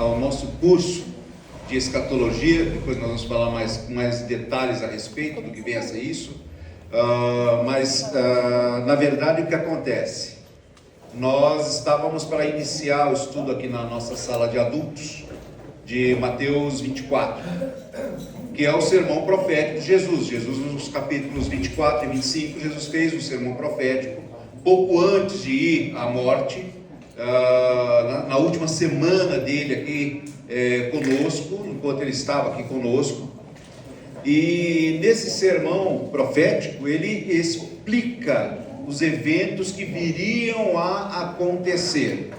ao nosso curso de escatologia. Depois nós vamos falar mais detalhes a respeito do que vem a ser isso. Mas na verdade, o que acontece? Nós estávamos para iniciar o estudo aqui na nossa sala de adultos de Mateus 24, que é o sermão profético de Jesus. Jesus, nos capítulos 24 e 25, Jesus fez o sermão profético pouco antes de ir à morte, na última semana dele aqui conosco, enquanto ele estava aqui conosco. E nesse sermão profético ele explica os eventos que viriam a acontecer.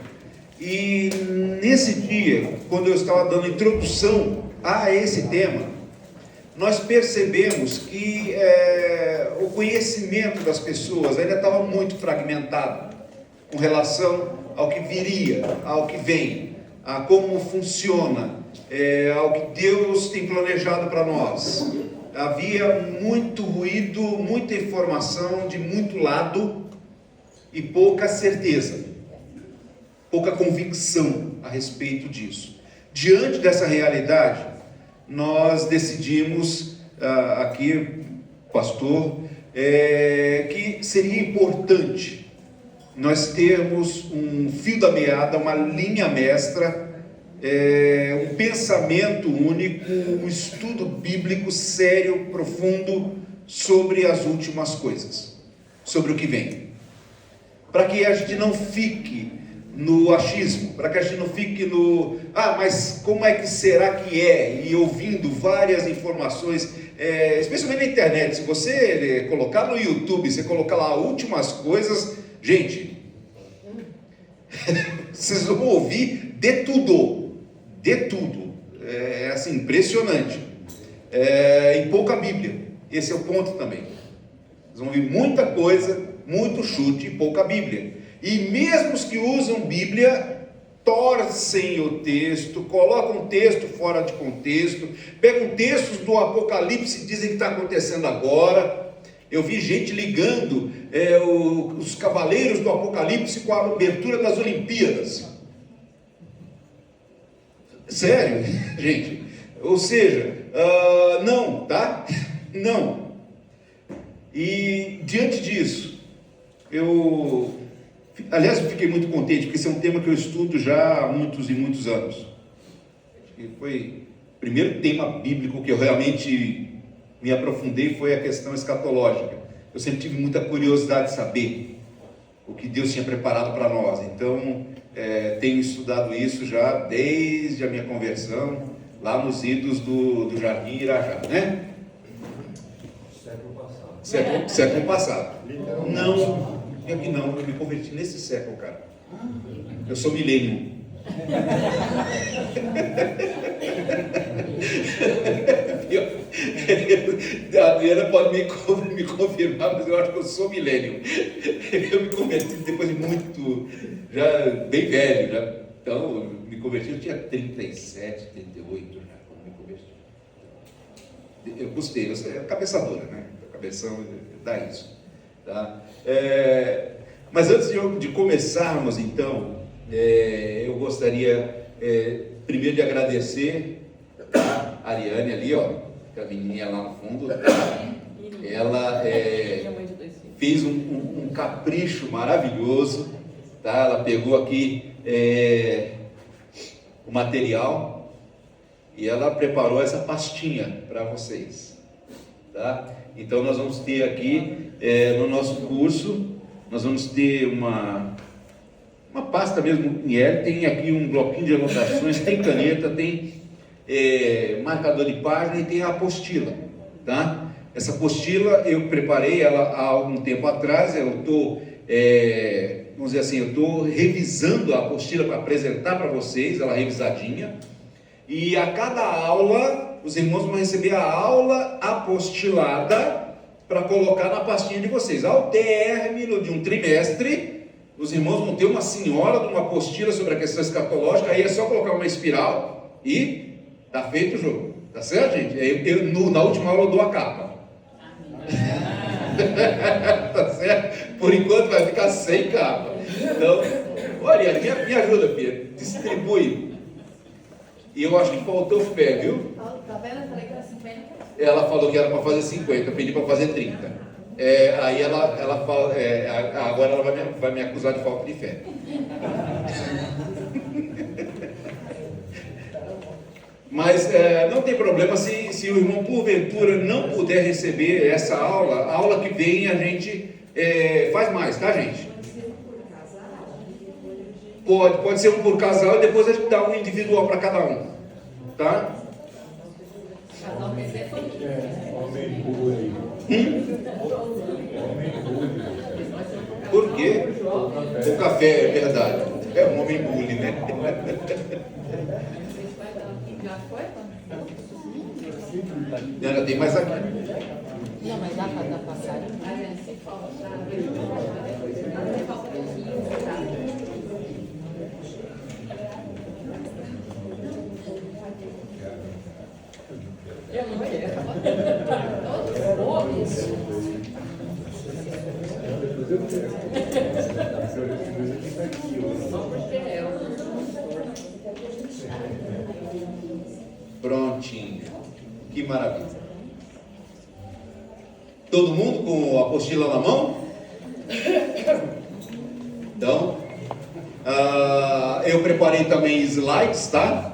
E nesse dia, quando eu estava dando introdução a esse tema, nós percebemos que o conhecimento das pessoas ainda estava muito fragmentado com relação ao que viria, ao que vem, a como funciona, ao que Deus tem planejado para nós. Havia muito ruído, muita informação de muito lado e pouca certeza, pouca convicção a respeito disso. Diante dessa realidade, nós decidimos aqui, pastor, que seria importante nós termos um fio da meada, uma linha mestra, um pensamento único, um estudo bíblico sério, profundo sobre as últimas coisas, sobre o que vem, para que a gente não fique no achismo, para que a gente não fique no mas como é que será que é, e ouvindo várias informações, especialmente na internet. Se você colocar no YouTube, você colocar lá últimas coisas, gente, vocês vão ouvir de tudo, assim, impressionante, e pouca Bíblia. Esse é o ponto também. Vocês vão ouvir muita coisa, muito chute e pouca Bíblia. E mesmo os que usam Bíblia, torcem o texto, colocam o texto fora de contexto, pegam textos do Apocalipse e dizem que está acontecendo agora. Eu vi gente ligando os cavaleiros do Apocalipse com a abertura das Olimpíadas. Sério, gente. Ou seja, não, tá? Não. E diante disso, eu fiquei muito contente, porque esse é um tema que eu estudo já há muitos e muitos anos. E foi o primeiro tema bíblico que eu realmente me aprofundei, foi a questão escatológica. Eu sempre tive muita curiosidade de saber o que Deus tinha preparado para nós. Então, tenho estudado isso já desde a minha conversão, lá nos idos do Jardim Irajá, né? Século passado. Não, eu me converti nesse século, cara. Eu sou milênio. A Adriana pode me confirmar, mas eu acho que eu sou milênio. Eu me converti depois de muito, já bem velho, já. Então, eu me converti, eu tinha 37, 38 já, quando me converti. Eu gostei, eu é cabeçadora, né? A cabeção dá isso, tá? Mas antes de começarmos, então, eu gostaria primeiro de agradecer a Ariane ali, ó, a menininha lá no fundo. Ela fez um capricho maravilhoso, tá? Ela pegou aqui o material e ela preparou essa pastinha para vocês, tá? Então nós vamos ter aqui no nosso curso, nós vamos ter uma pasta mesmo em L, tem aqui um bloquinho de anotações, tem caneta, tem marcador de página e tem a apostila, tá? Essa apostila eu preparei ela há algum tempo atrás. Eu estou, vamos dizer assim, eu estou revisando a apostila para apresentar para vocês, ela revisadinha, e a cada aula os irmãos vão receber a aula apostilada para colocar na pastinha de vocês. Ao término de um trimestre, os irmãos vão ter uma senhora de uma apostila sobre a questão escatológica. Aí é só colocar uma espiral e tá feito o jogo, tá certo, gente? Na última aula eu dou a capa. Tá certo? Por enquanto vai ficar sem capa. Então, olha, me ajuda, filha, distribui E eu acho que faltou fé, viu? Tá vendo? Eu falei que era 50. Ela falou que era para fazer 50, eu pedi para fazer 30. Aí ela fala, agora ela vai me acusar de falta de fé. Mas não tem problema se o irmão porventura não puder receber essa aula. A aula que vem a gente faz mais, tá, gente? Pode ser um por casal e depois a gente dá um individual para cada um, tá? Por quê? O café, é verdade. É um homem bully, né? Já foi? Ainda tem mais aqui. Não, mas dá para dar passarinho? A gente se falta. Eu não quero. Todos os Prontinho. Que maravilha. Todo mundo com a apostila na mão? Então, eu preparei também slides, tá?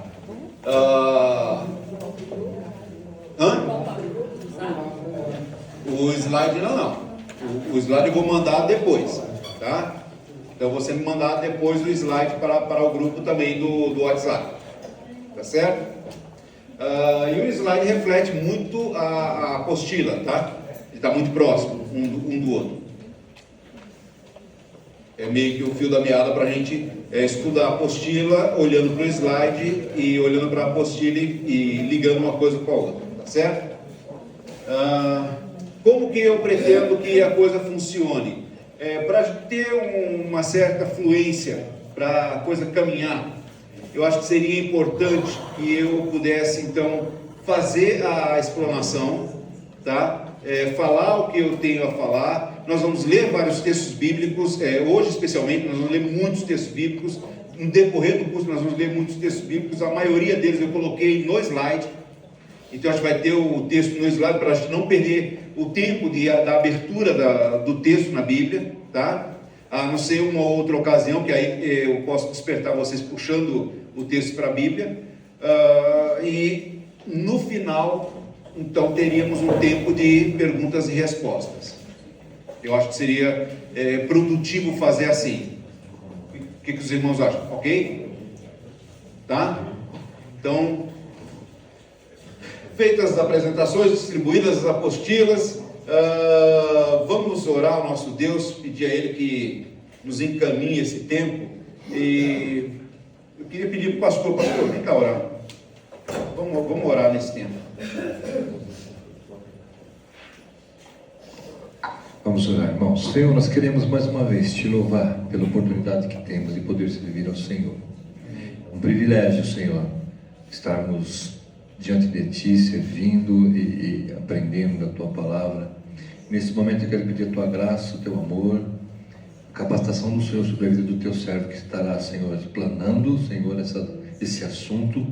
O slide não. O slide eu vou mandar depois, tá? Então você me mandar depois o slide para o grupo também do WhatsApp, tá certo? E o slide reflete muito a apostila, tá? Ele está muito próximo um do outro. É meio que o fio da meada para a gente estudar a apostila, olhando para o slide e olhando para a apostila e ligando uma coisa com a outra, tá certo? Como que eu pretendo que a coisa funcione? Para ter uma certa fluência, para a coisa caminhar, eu acho que seria importante que eu pudesse, então, fazer a explanação, tá? Falar o que eu tenho a falar. Nós vamos ler vários textos bíblicos, hoje especialmente, nós vamos ler muitos textos bíblicos. No decorrer do curso, nós vamos ler muitos textos bíblicos. A maioria deles eu coloquei no slide. Então, a gente vai ter o texto no slide para a gente não perder o tempo da abertura do texto na Bíblia, tá? A não ser uma outra ocasião, que aí eu posso despertar vocês puxando o texto para a Bíblia. E no final, então, teríamos um tempo de perguntas e respostas. Eu acho que seria produtivo fazer assim. O que os irmãos acham? Ok? Tá? Então, feitas as apresentações, distribuídas as apostilas, vamos orar ao nosso Deus, pedir a Ele que nos encaminhe esse tempo. E eu queria pedir para o pastor, vem cá orar. Vamos orar nesse tempo. Vamos orar, irmãos. Senhor, nós queremos mais uma vez te louvar pela oportunidade que temos de poder servir ao Senhor. Um privilégio, Senhor, estarmos diante de Ti, servindo e aprendendo da Tua Palavra. Nesse momento eu quero pedir a Tua graça, o Teu amor, a capacitação do Senhor sobre a vida do Teu servo, que estará, Senhor, explanando, Senhor, esse assunto,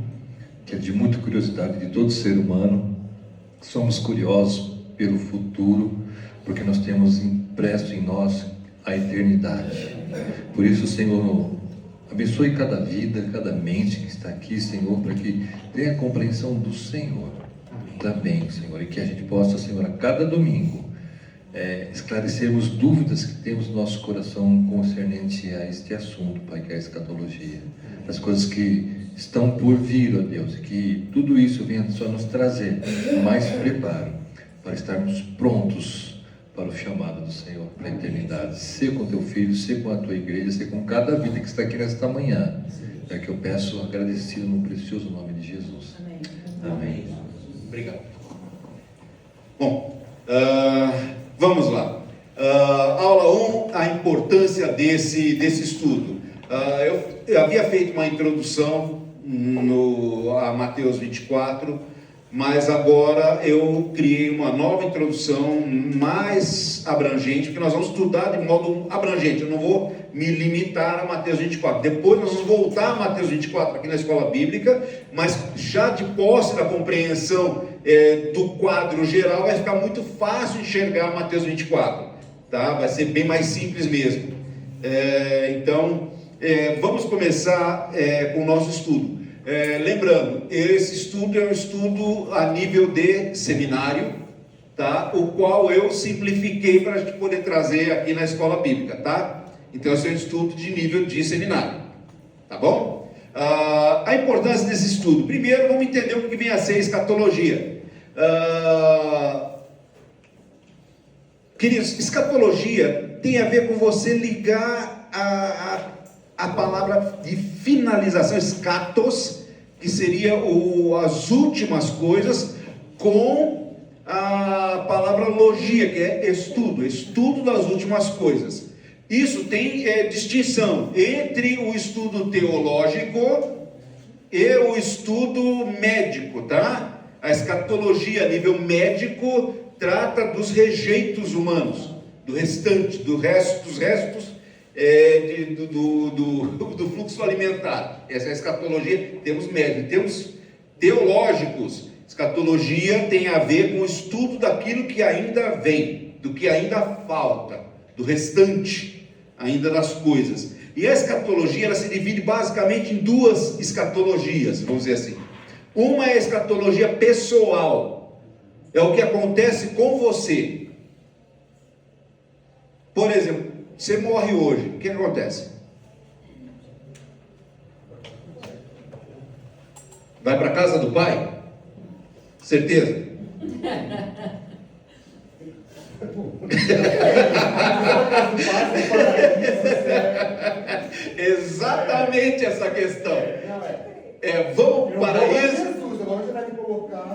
que é de muita curiosidade de todo ser humano. Somos curiosos pelo futuro, porque nós temos impresso em nós a eternidade. Por isso, Senhor, abençoe cada vida, cada mente que está aqui, Senhor, para que tenha a compreensão do Senhor também, Senhor, e que a gente possa, Senhor, a cada domingo esclarecermos dúvidas que temos no nosso coração concernente a este assunto, Pai, que é a escatologia, as coisas que estão por vir, ó Deus, e que tudo isso venha só nos trazer mais preparo para estarmos prontos para o chamado do Senhor, para a eternidade. Ser com teu filho, ser com a tua igreja, ser com cada vida que está aqui nesta manhã. É que eu peço agradecido no precioso nome de Jesus. Amém. Amém. Obrigado. Bom, vamos lá. Aula 1, a importância desse estudo. Eu havia feito uma introdução a Mateus 24, mas agora eu criei uma nova introdução mais abrangente, que nós vamos estudar de modo abrangente. Eu não vou me limitar a Mateus 24. Depois nós vamos voltar a Mateus 24 aqui na escola bíblica, mas já de posse da compreensão do quadro geral, vai ficar muito fácil enxergar Mateus 24, tá? Vai ser bem mais simples mesmo. Então, vamos começar com o nosso estudo. Lembrando, esse estudo é um estudo a nível de seminário, tá? O qual eu simplifiquei para a gente poder trazer aqui na escola bíblica, tá? Então esse é um estudo de nível de seminário, tá bom? A importância desse estudo: primeiro vamos entender o que vem a ser escatologia. Queridos, escatologia tem a ver com você ligar a palavra de finalização, escatos, que seria as últimas coisas, com a palavra logia, que é estudo das últimas coisas. Isso tem distinção entre o estudo teológico e o estudo médico, tá? A escatologia a nível médico trata dos rejeitos humanos, dos restos do fluxo alimentar. Essa é a escatologia. Temos médicos, temos teológicos. Escatologia tem a ver com o estudo daquilo que ainda vem, do que ainda falta, do restante ainda das coisas. E a escatologia, ela se divide basicamente em duas escatologias, vamos dizer assim. Uma é a escatologia pessoal, é o que acontece com você. Por exemplo, você morre hoje, o que acontece? Vai para a casa do pai? Certeza? Exatamente essa questão. Vamos para o paraíso?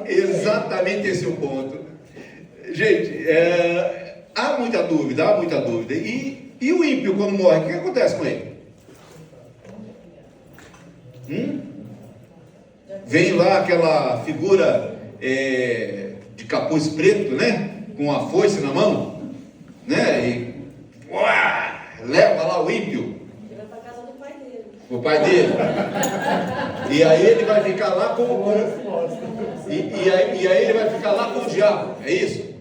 Exatamente esse é o ponto. Gente, há muita dúvida. E o ímpio, quando morre, o que acontece com ele? Vem lá aquela figura de capuz preto, né? Com a foice na mão, né? E leva lá o ímpio. Ele vai para a casa do pai dele. O pai dele. E aí ele vai ficar lá com e aí ele vai ficar lá com o diabo. É isso?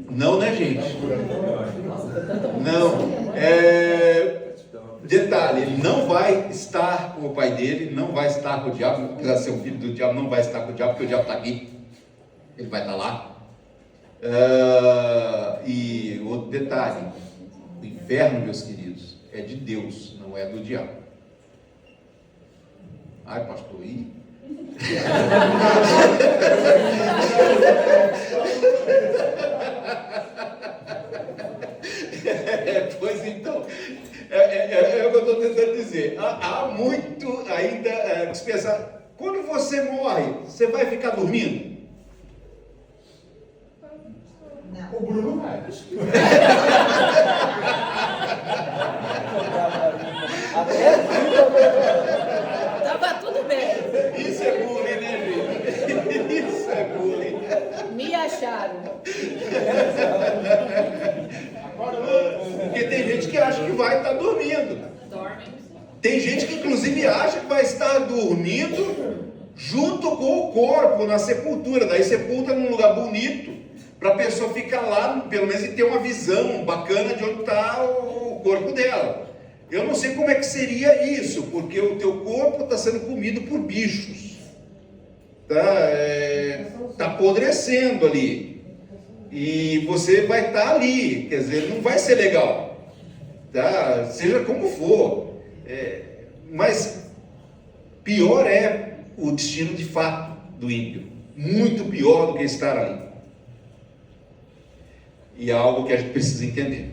Não, né, gente? Não. Detalhe, ele não vai estar com o pai dele, não vai estar com o diabo. Se quiser ser um filho do diabo, não vai estar com o diabo, porque o diabo está aqui. Ele vai estar lá. E outro detalhe: o inferno, meus queridos, é de Deus, não é do diabo. Ai, pastor, pois então, é o que eu estou tentando dizer. Há muito ainda se pensar. Quando você morre, você vai ficar dormindo? Não. O Bruno vai. Tava tudo bem. Isso é bullying, né, gente? Isso é bullying. Me acharam. Porque tem gente que acha que vai estar dormindo. Dorme. Tem gente que inclusive acha que vai estar dormindo junto com o corpo na sepultura. Daí sepulta num lugar bonito, para a pessoa ficar lá, pelo menos, e ter uma visão bacana de onde está o corpo dela. Eu não sei como é que seria isso, porque o teu corpo está sendo comido por bichos. Tá apodrecendo ali. E você vai estar ali, quer dizer, não vai ser legal. Tá? Seja como for. Mas pior é o destino de fato do ímpio. Muito pior do que estar ali. E é algo que a gente precisa entender.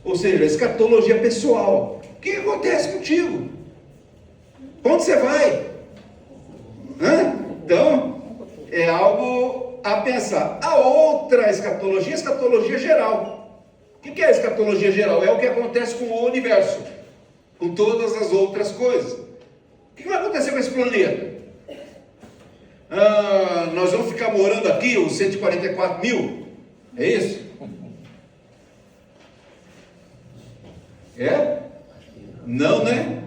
Ou seja, a escatologia pessoal. O que acontece contigo? Onde você vai? Então, é algo a pensar. A outra escatologia é a escatologia geral. O que é a escatologia geral? É o que acontece com o universo, com todas as outras coisas. O que vai acontecer com esse planeta? Nós vamos ficar morando aqui, os 144 mil? É isso? É? Não, né?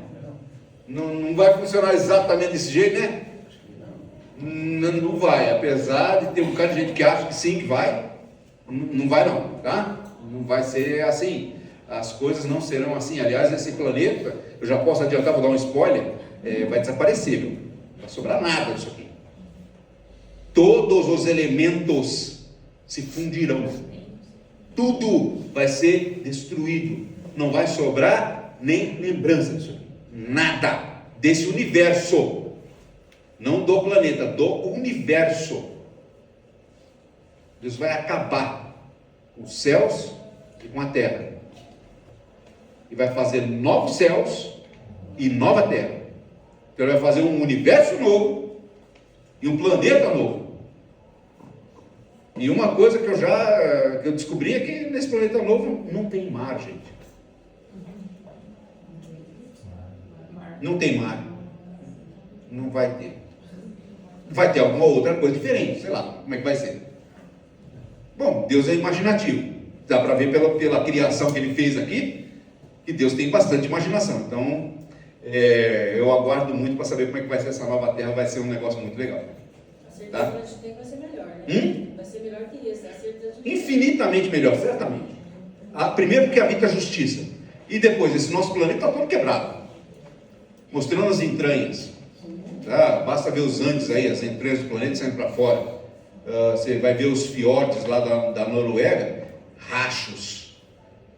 Não vai funcionar exatamente desse jeito, né? Não vai, apesar de ter um bocado de gente que acha que sim, que vai. Não vai não, tá? Não vai ser assim. As coisas não serão assim. Aliás, esse planeta, eu já posso adiantar, vou dar um spoiler, vai desaparecer, viu? Não vai sobrar nada disso aqui. Todos os elementos se fundirão. Tudo vai ser destruído. Não vai sobrar nem lembrança disso aqui. Nada desse universo. Não do planeta, do universo. Deus vai acabar com os céus e com a terra. E vai fazer novos céus e nova terra. Então ele vai fazer um universo novo e um planeta novo. E uma coisa que eu descobri é que nesse planeta novo não tem mar, gente. Não tem mar. Não vai ter. Vai ter alguma outra coisa diferente, sei lá, como é que vai ser. Bom, Deus é imaginativo. Dá para ver pela criação que ele fez aqui, que Deus tem bastante imaginação. Então, eu aguardo muito para saber como é que vai ser essa nova terra. Vai ser um negócio muito legal. A certeza que a gente tem vai ser melhor, né? Vai ser melhor que esse, a certeza de... Infinitamente melhor, certamente. Primeiro porque habita a justiça. E depois, esse nosso planeta está todo quebrado. Mostrando as entranhas. Tá? Basta ver os Andes aí, as entranhas do planeta saindo para fora. Você vai ver os fiordes lá da Noruega, rachos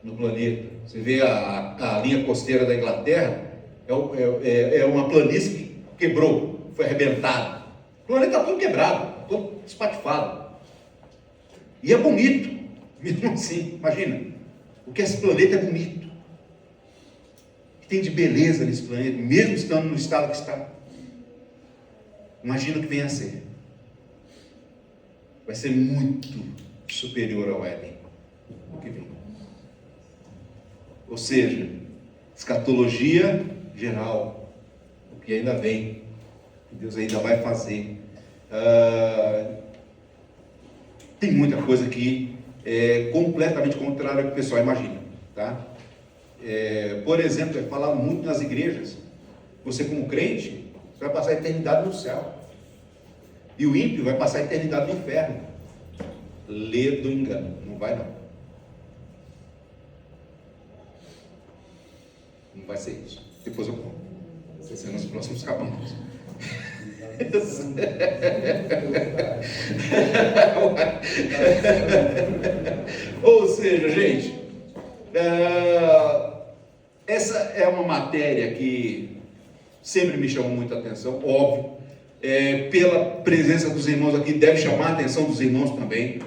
no planeta. Você vê a linha costeira da Inglaterra, é uma planície que quebrou, foi arrebentada. O planeta está todo quebrado, todo espatifado. E é bonito, mesmo assim, imagina, o que esse planeta é bonito. O que tem de beleza nesse planeta, mesmo estando no estado que está. Imagina o que vem a ser. Vai ser muito superior ao Éden, o que vem. Ou seja, escatologia geral, o que ainda vem, que Deus ainda vai fazer. Tem muita coisa que é completamente contrária ao que o pessoal imagina, tá? Por exemplo, é falado muito nas igrejas. Você como crente, você vai passar a eternidade no céu. E o ímpio vai passar a eternidade no inferno. Lê do engano. Não vai não. Não vai ser isso. Depois eu conto. Vai ser nos próximos capítulos. Ou seja, gente, essa é uma matéria que sempre me chamou muita atenção, óbvio. Pela presença dos irmãos aqui, deve chamar a atenção dos irmãos também.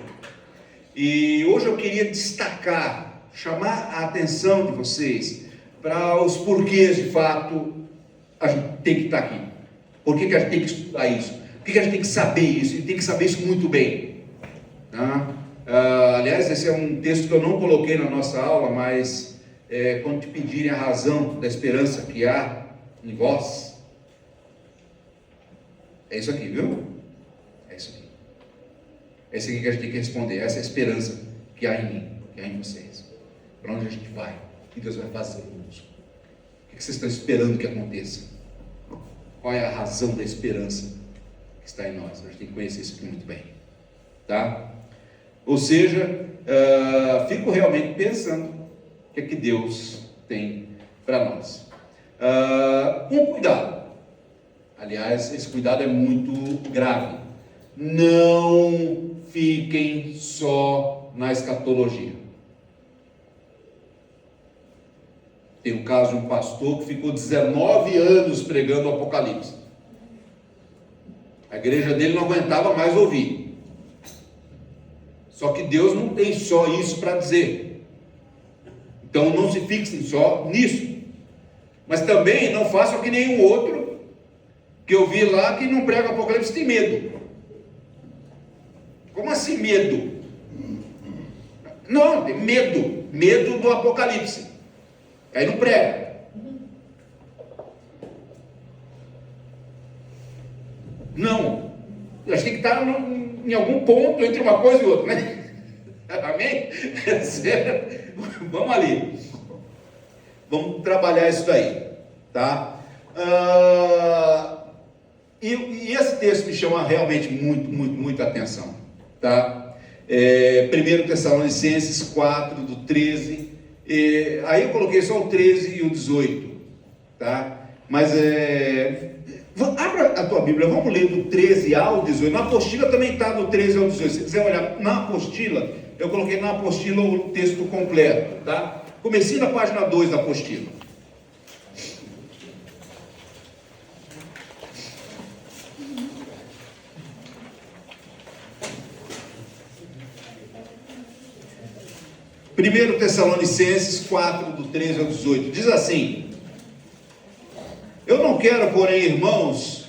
E hoje eu queria destacar, chamar a atenção de vocês para os porquês de fato a gente tem que estar aqui. Por que a gente tem que estudar isso? Por que a gente tem que saber isso? E tem que saber isso muito bem. Tá? Aliás, esse é um texto que eu não coloquei na nossa aula, mas quando te pedirem a razão da esperança que há em vós, é isso aqui, viu? É isso aqui. É isso aqui que a gente tem que responder. Essa é a esperança que há em mim, que há em vocês. Para onde a gente vai? O que Deus vai fazer conosco? O que vocês estão esperando que aconteça? Qual é a razão da esperança que está em nós? A gente tem que conhecer isso aqui muito bem. Tá? Ou seja, fico realmente pensando o que é que Deus tem para nós. Com cuidado. Aliás, esse cuidado é muito grave. Não fiquem só na escatologia. Tem um caso de um pastor que ficou 19 anos pregando o Apocalipse. A igreja dele não aguentava mais ouvir. Só que Deus não tem só isso para dizer. Então não se fixem só nisso. Mas também não façam que nenhum outro que eu vi lá que não prega o Apocalipse tem medo. Como assim medo? Não, tem medo. Medo do Apocalipse. Aí não prega. está em algum ponto entre uma coisa e outra, né? Amém? Vamos ali. Vamos trabalhar isso daí, tá? E esse texto me chama realmente muita atenção, tá? 1 Tessalonicenses 4, do 13, aí eu coloquei só o 13 e o 18, tá? Mas abra a tua Bíblia, vamos ler do 13 ao 18, na apostila também está do 13 ao 18, se você quiser olhar na apostila, eu coloquei na apostila o texto completo, tá? Comecei na página 2 da apostila. Primeiro Tessalonicenses 4, do 13 ao 18, diz assim: eu não quero, porém, irmãos,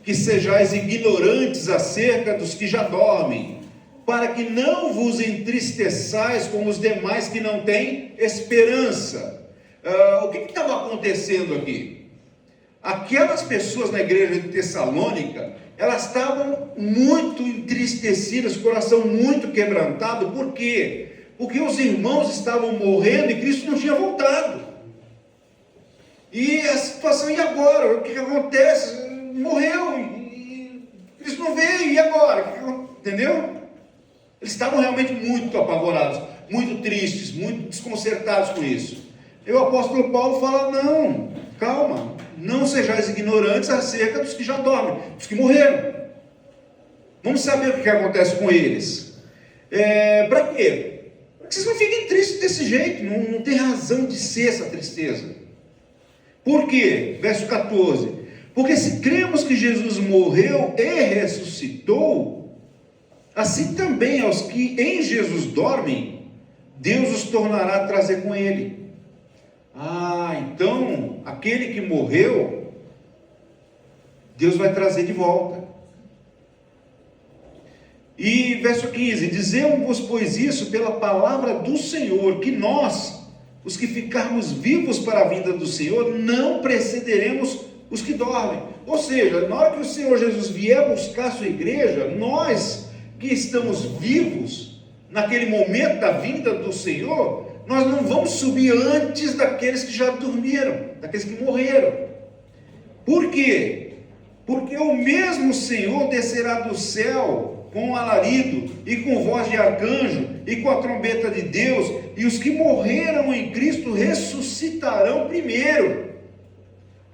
que sejais ignorantes acerca dos que já dormem, para que não vos entristeçais como os demais que não têm esperança. O que estava acontecendo aqui? Aquelas pessoas na igreja de Tessalônica, elas estavam muito entristecidas, coração muito quebrantado. Por quê? Porque os irmãos estavam morrendo e Cristo não tinha voltado. E a situação, e agora? O que acontece? Morreu, e Cristo não veio, e agora? Entendeu? Eles estavam realmente muito apavorados, muito tristes, muito desconcertados com isso. E o apóstolo Paulo fala: não, calma, não sejais ignorantes acerca dos que já dormem, dos que morreram. Vamos saber o que acontece com eles. Para quê? Para que vocês não fiquem tristes desse jeito, não tem razão de ser essa tristeza. Por quê? Verso 14: porque se cremos que Jesus morreu e ressuscitou, assim também aos que em Jesus dormem, Deus os tornará a trazer com ele. Então, aquele que morreu, Deus vai trazer de volta. E verso 15: dizemos-vos, pois, isso pela palavra do Senhor, que nós, os que ficarmos vivos para a vinda do Senhor, não precederemos os que dormem. Ou seja, na hora que o Senhor Jesus vier buscar a sua igreja, nós que estamos vivos, naquele momento da vinda do Senhor, nós não vamos subir antes daqueles que já dormiram, daqueles que morreram. Por quê? Porque o mesmo Senhor descerá do céu com alarido, e com voz de arcanjo, e com a trombeta de Deus, e os que morreram em Cristo ressuscitarão primeiro.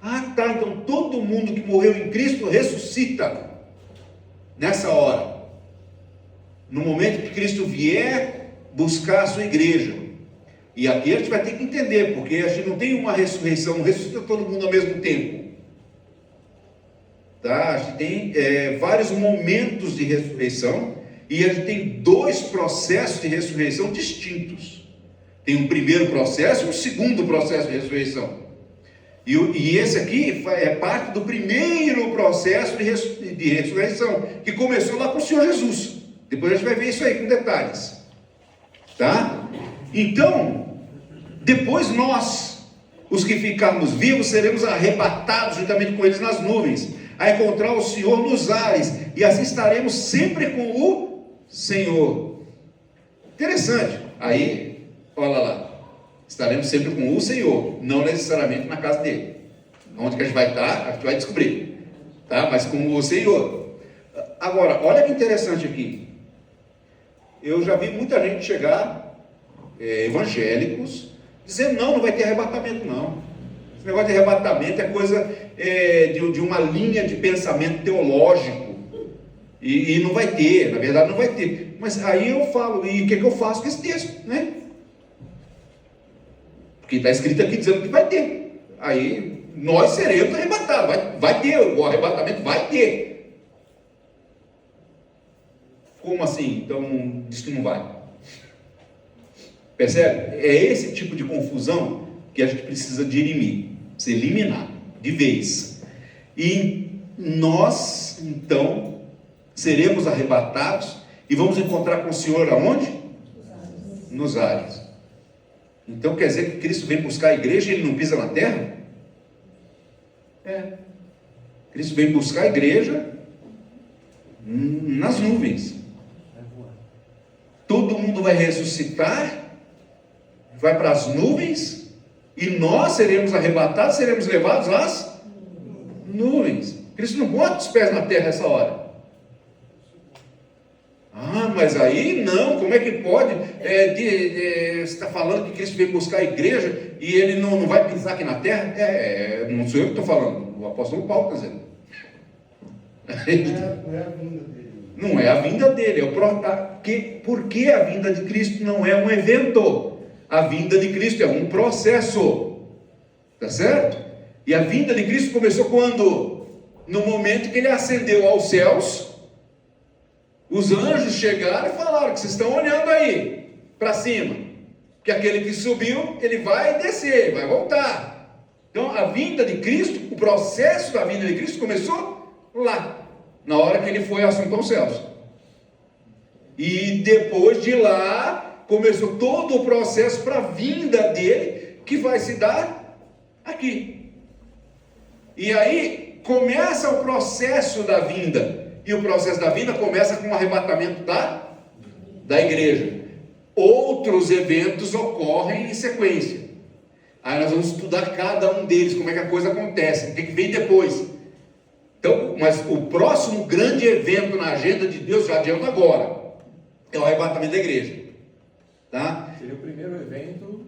Então todo mundo que morreu em Cristo ressuscita nessa hora, no momento que Cristo vier buscar a sua igreja. E aqui a gente vai ter que entender, porque a gente não tem uma ressurreição, não ressuscita todo mundo ao mesmo tempo, tá? A gente tem vários momentos de ressurreição, e a gente tem dois processos de ressurreição distintos. Tem um primeiro processo e um segundo processo de ressurreição. E esse aqui é parte do primeiro processo de ressurreição, que começou lá com o Senhor Jesus. Depois a gente vai ver isso aí com detalhes, tá? Então, depois nós, os que ficarmos vivos, seremos arrebatados juntamente com eles nas nuvens, a encontrar o Senhor nos ares, e assim estaremos sempre com o Senhor. Interessante. Aí, olha lá, estaremos sempre com o Senhor, não necessariamente na casa dele. Onde que a gente vai estar, a gente vai descobrir, tá? Mas com o Senhor. Agora, olha que interessante aqui. Eu já vi muita gente chegar, evangélicos, dizendo: não vai ter arrebatamento não. Esse negócio de arrebatamento é coisa de uma linha de pensamento teológico, e não vai ter, na verdade não vai ter. Mas aí eu falo: e o que eu faço com esse texto, né? Porque está escrito aqui dizendo que vai ter. Aí nós seremos arrebatados, vai ter, o arrebatamento vai ter. Como assim? Então diz que não vai. Percebe? É esse tipo de confusão que a gente precisa dirimir, se eliminar de vez. E nós, então, seremos arrebatados e vamos encontrar com o Senhor aonde? Nos ares. Então quer dizer que Cristo vem buscar a igreja e ele não pisa na terra? Cristo vem buscar a igreja Nas nuvens. Todo mundo vai ressuscitar, vai para as nuvens, e nós seremos arrebatados, seremos levados às nuvens. Cristo não bota os pés na terra essa hora. Ah, mas aí não, como é que pode? Você está falando que Cristo veio buscar a igreja e ele não vai pisar aqui na terra? Não sou eu que estou falando, o apóstolo Paulo está dizendo. Não é a vinda dele. Não é a vinda dele, por que a vinda de Cristo não é um evento? A vinda de Cristo é um processo, tá certo? E a vinda de Cristo começou quando? No momento que ele ascendeu aos céus, os anjos chegaram e falaram que vocês estão olhando aí, para cima, que aquele que subiu, ele vai descer, vai voltar. Então a vinda de Cristo, o processo da vinda de Cristo começou lá, na hora que ele foi assunto aos céus. E depois de lá, começou todo o processo para a vinda dele, que vai se dar aqui. E aí começa o processo da vinda. E o processo da vinda começa com o arrebatamento da igreja. Outros eventos ocorrem em sequência. Aí nós vamos estudar cada um deles, como é que a coisa acontece, o que vem depois. Então, mas o próximo grande evento na agenda de Deus, já adianta agora, é o arrebatamento da igreja. Tá? Seria o primeiro evento.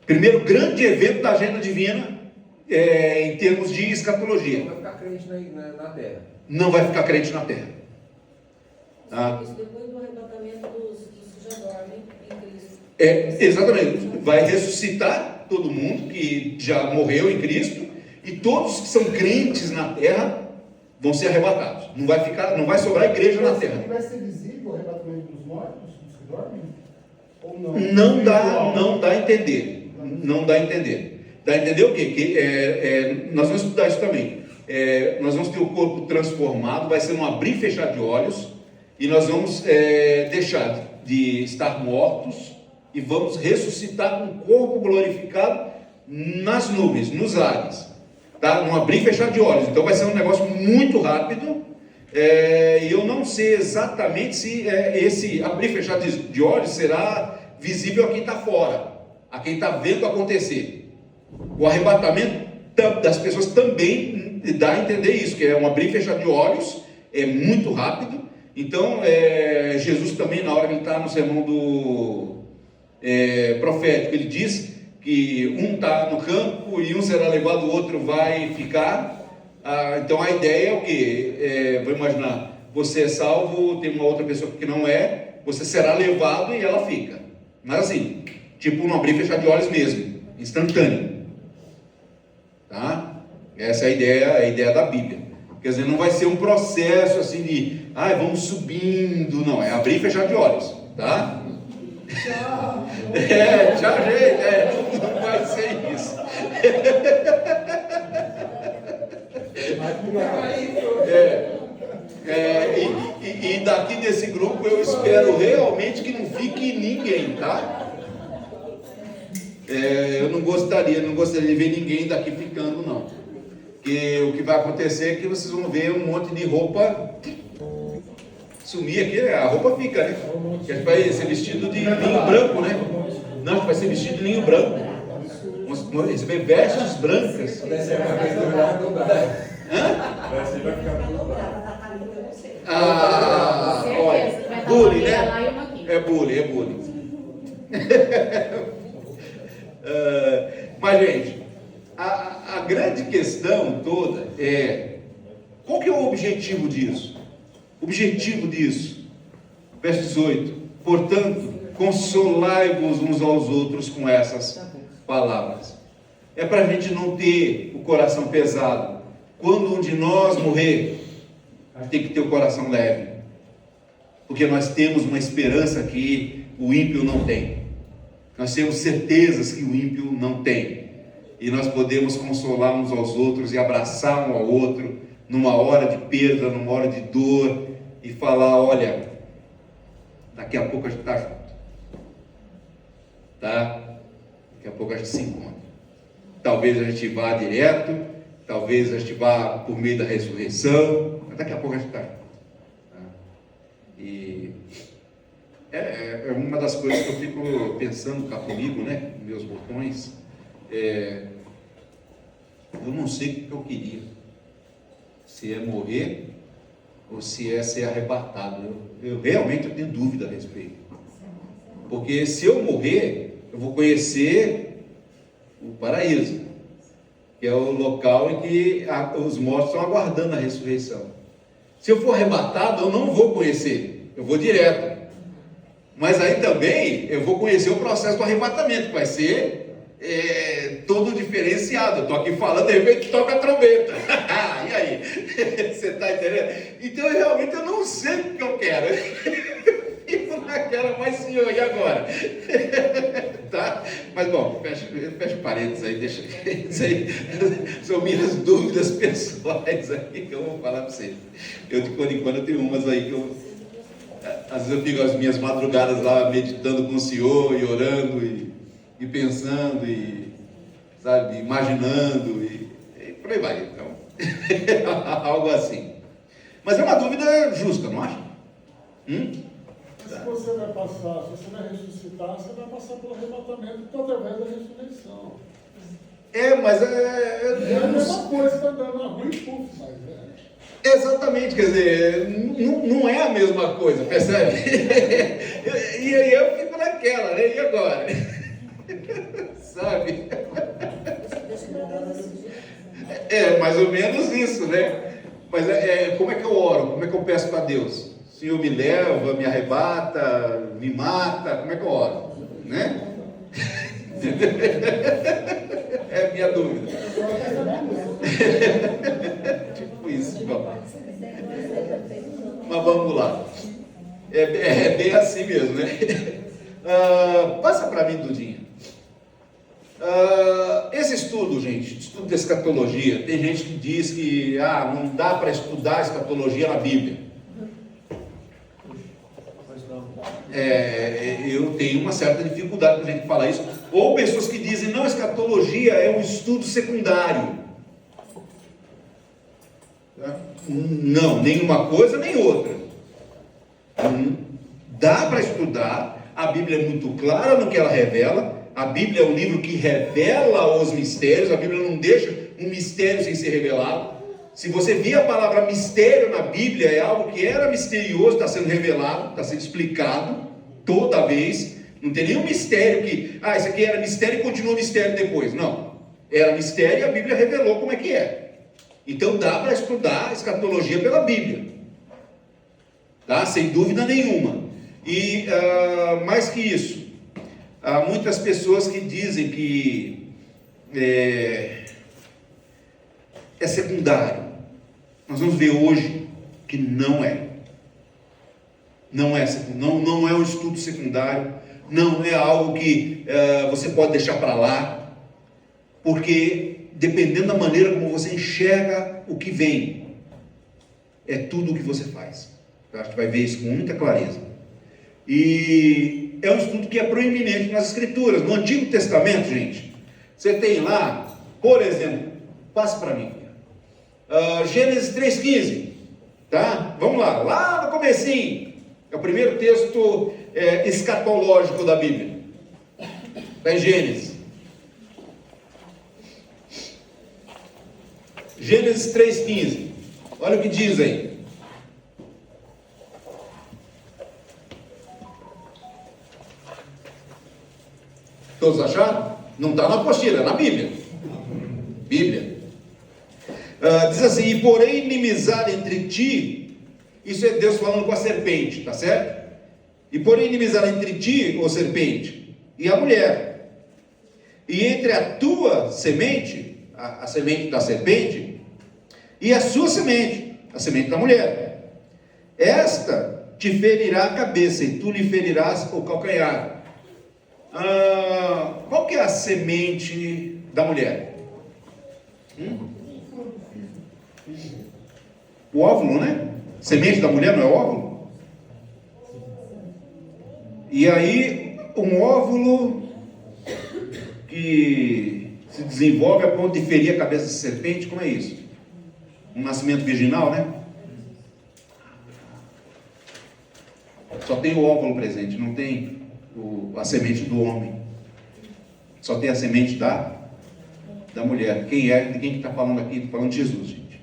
Primeiro grande evento da agenda divina, em termos de escatologia. Não vai ficar crente na terra. Não vai ficar crente na terra. Tá? Isso depois do arrebatamento dos que já dormem em Cristo. Exatamente. Vai ressuscitar todo mundo que já morreu em Cristo, e todos que são crentes na terra vão ser arrebatados. Não vai sobrar igreja na terra. Vai ser visível o arrebatamento dos mortos, dos que dormem? Ou não? Não dá a entender. Não dá a entender. Dá a entender o quê? Nós vamos estudar isso também. Nós vamos ter o corpo transformado, vai ser um abrir e fechar de olhos, e nós vamos deixar de estar mortos e vamos ressuscitar com o corpo glorificado nas nuvens, nos ares, tá? Um abrir e fechar de olhos. Então vai ser um negócio muito rápido, e eu não sei exatamente se esse abrir e fechar de olhos será visível a quem está fora, a quem está vendo acontecer. O arrebatamento das pessoas também dá a entender isso, que é um abrir e fechar de olhos, é muito rápido. Então Jesus também, na hora que ele está no sermão do profético, ele diz que um está no campo e um será levado, o outro vai ficar. Então a ideia é o quê? Vou imaginar, você é salvo, tem uma outra pessoa que não é, você será levado e ela fica. Mas assim, tipo um abrir e fechar de olhos mesmo, instantâneo. Tá? Essa é a ideia da Bíblia. Quer dizer, não vai ser um processo assim de vamos subindo, não, é abrir e fechar de olhos, tá? Tchau! Tchau, gente, não vai ser isso. E daqui desse grupo eu espero realmente que não fique ninguém, tá? Eu não gostaria de ver ninguém daqui ficando, não. Porque o que vai acontecer é que vocês vão ver um monte de roupa sumir aqui, a roupa fica, né? Que vai ser vestido de linho branco, né? Não, vai ser vestido de linho branco. Vamos receber vestes brancas. Olha, bullying, né? É bullying. Mas, gente, a grande questão toda qual que é o objetivo disso? O objetivo disso, verso 18: portanto, consolai-vos uns aos outros com essas palavras. É para a gente não ter o coração pesado. Quando um de nós morrer, a gente tem que ter o coração leve, porque nós temos uma esperança que o ímpio não tem. Nós temos certezas que o ímpio não tem, e nós podemos consolar uns aos outros e abraçar um ao outro numa hora de perda, numa hora de dor, e falar: olha, daqui a pouco a gente está junto, tá? Daqui a pouco a gente se encontra. Talvez a gente vá direto, talvez a gente vá por meio da ressurreição, mas daqui a pouco a gente está junto, é uma das coisas que eu fico pensando cá comigo, né? Meus botões. Eu não sei o que eu queria. Se é morrer ou se é ser arrebatado. Eu realmente tenho dúvida a respeito. Porque se eu morrer, eu vou conhecer o paraíso, que é o local em que os mortos estão aguardando a ressurreição. Se eu for arrebatado, eu não vou conhecer, eu vou direto. Mas aí também eu vou conhecer o processo do arrebatamento, que vai ser todo diferenciado. Eu estou aqui falando, de repente toca a trombeta. E aí? Você está entendendo? Então realmente eu não sei o que eu quero. Fico naquela, mas senhor, e agora? Tá? Mas bom, fecha parênteses aí, deixa isso aí. São minhas dúvidas pessoais aqui que eu vou falar para vocês. Eu de quando em quando eu tenho umas aí que eu. Às vezes eu fico as minhas madrugadas lá meditando com o Senhor e orando e pensando e, sabe, imaginando e por aí vai, então. Algo assim. Mas é uma dúvida justa, não acha? Se você vai passar, se você vai ressuscitar, você vai passar pelo arrebatamento através da ressurreição. Mas É a mesma coisa, está dando uma rua e puf, mas exatamente, quer dizer, não é a mesma coisa, percebe? E aí eu fico naquela, né? E agora? Sabe? Mais ou menos isso, né? Mas como é que eu oro? Como é que eu peço para Deus? O Senhor me leva, me arrebata, me mata, como é que eu oro? Né? É a minha dúvida. Tipo isso, bom. Mas vamos lá. É bem assim mesmo, né? Passa para mim, Dudinha. Esse estudo, gente, estudo de escatologia, tem gente que diz que não dá para estudar escatologia na Bíblia. Eu tenho uma certa dificuldade com a gente falar isso. Ou pessoas que dizem, não, escatologia é um estudo secundário. Não, nem uma coisa nem outra. Dá para estudar, a Bíblia é muito clara no que ela revela, a Bíblia é um livro que revela os mistérios, a Bíblia não deixa um mistério sem ser revelado. Se você vir a palavra mistério na Bíblia, é algo que era misterioso, está sendo revelado, está sendo explicado toda vez. Não tem nenhum mistério que, isso aqui era mistério e continua mistério depois. Não, era mistério e a Bíblia revelou como é que é. Então dá para estudar escatologia pela Bíblia, tá? Sem dúvida nenhuma. E mais que isso, há muitas pessoas que dizem que é secundário. Nós vamos ver hoje que não é. Não é um estudo secundário, não é algo que você pode deixar para lá, porque dependendo da maneira como você enxerga o que vem, é tudo o que você faz. A gente vai ver isso com muita clareza. E é um estudo que é proeminente nas Escrituras. No Antigo Testamento, gente, você tem lá, por exemplo, passe para mim, Gênesis 3,15, tá? Vamos lá no comecinho, é o primeiro texto escatológico da Bíblia, está em Gênesis. Gênesis 3,15, olha o que diz aí. Todos acharam? Não está na apostila, é na Bíblia. Diz assim, e porém inimizade entre ti, isso é Deus falando com a serpente, tá certo? E porém inimizade entre ti, ô serpente, e a mulher, e entre a tua semente, a semente da serpente, e a sua semente, a semente da mulher, esta te ferirá a cabeça, e tu lhe ferirás o calcanhar. Qual que é a semente da mulher? O óvulo, né? Semente da mulher não é óvulo? E aí, um óvulo que se desenvolve a ponto de ferir a cabeça da serpente, como é isso? Um nascimento virginal, né? Só tem o óvulo presente, não tem a semente do homem. Só tem a semente da mulher. Quem é? De quem que está falando aqui? Está falando de Jesus, gente.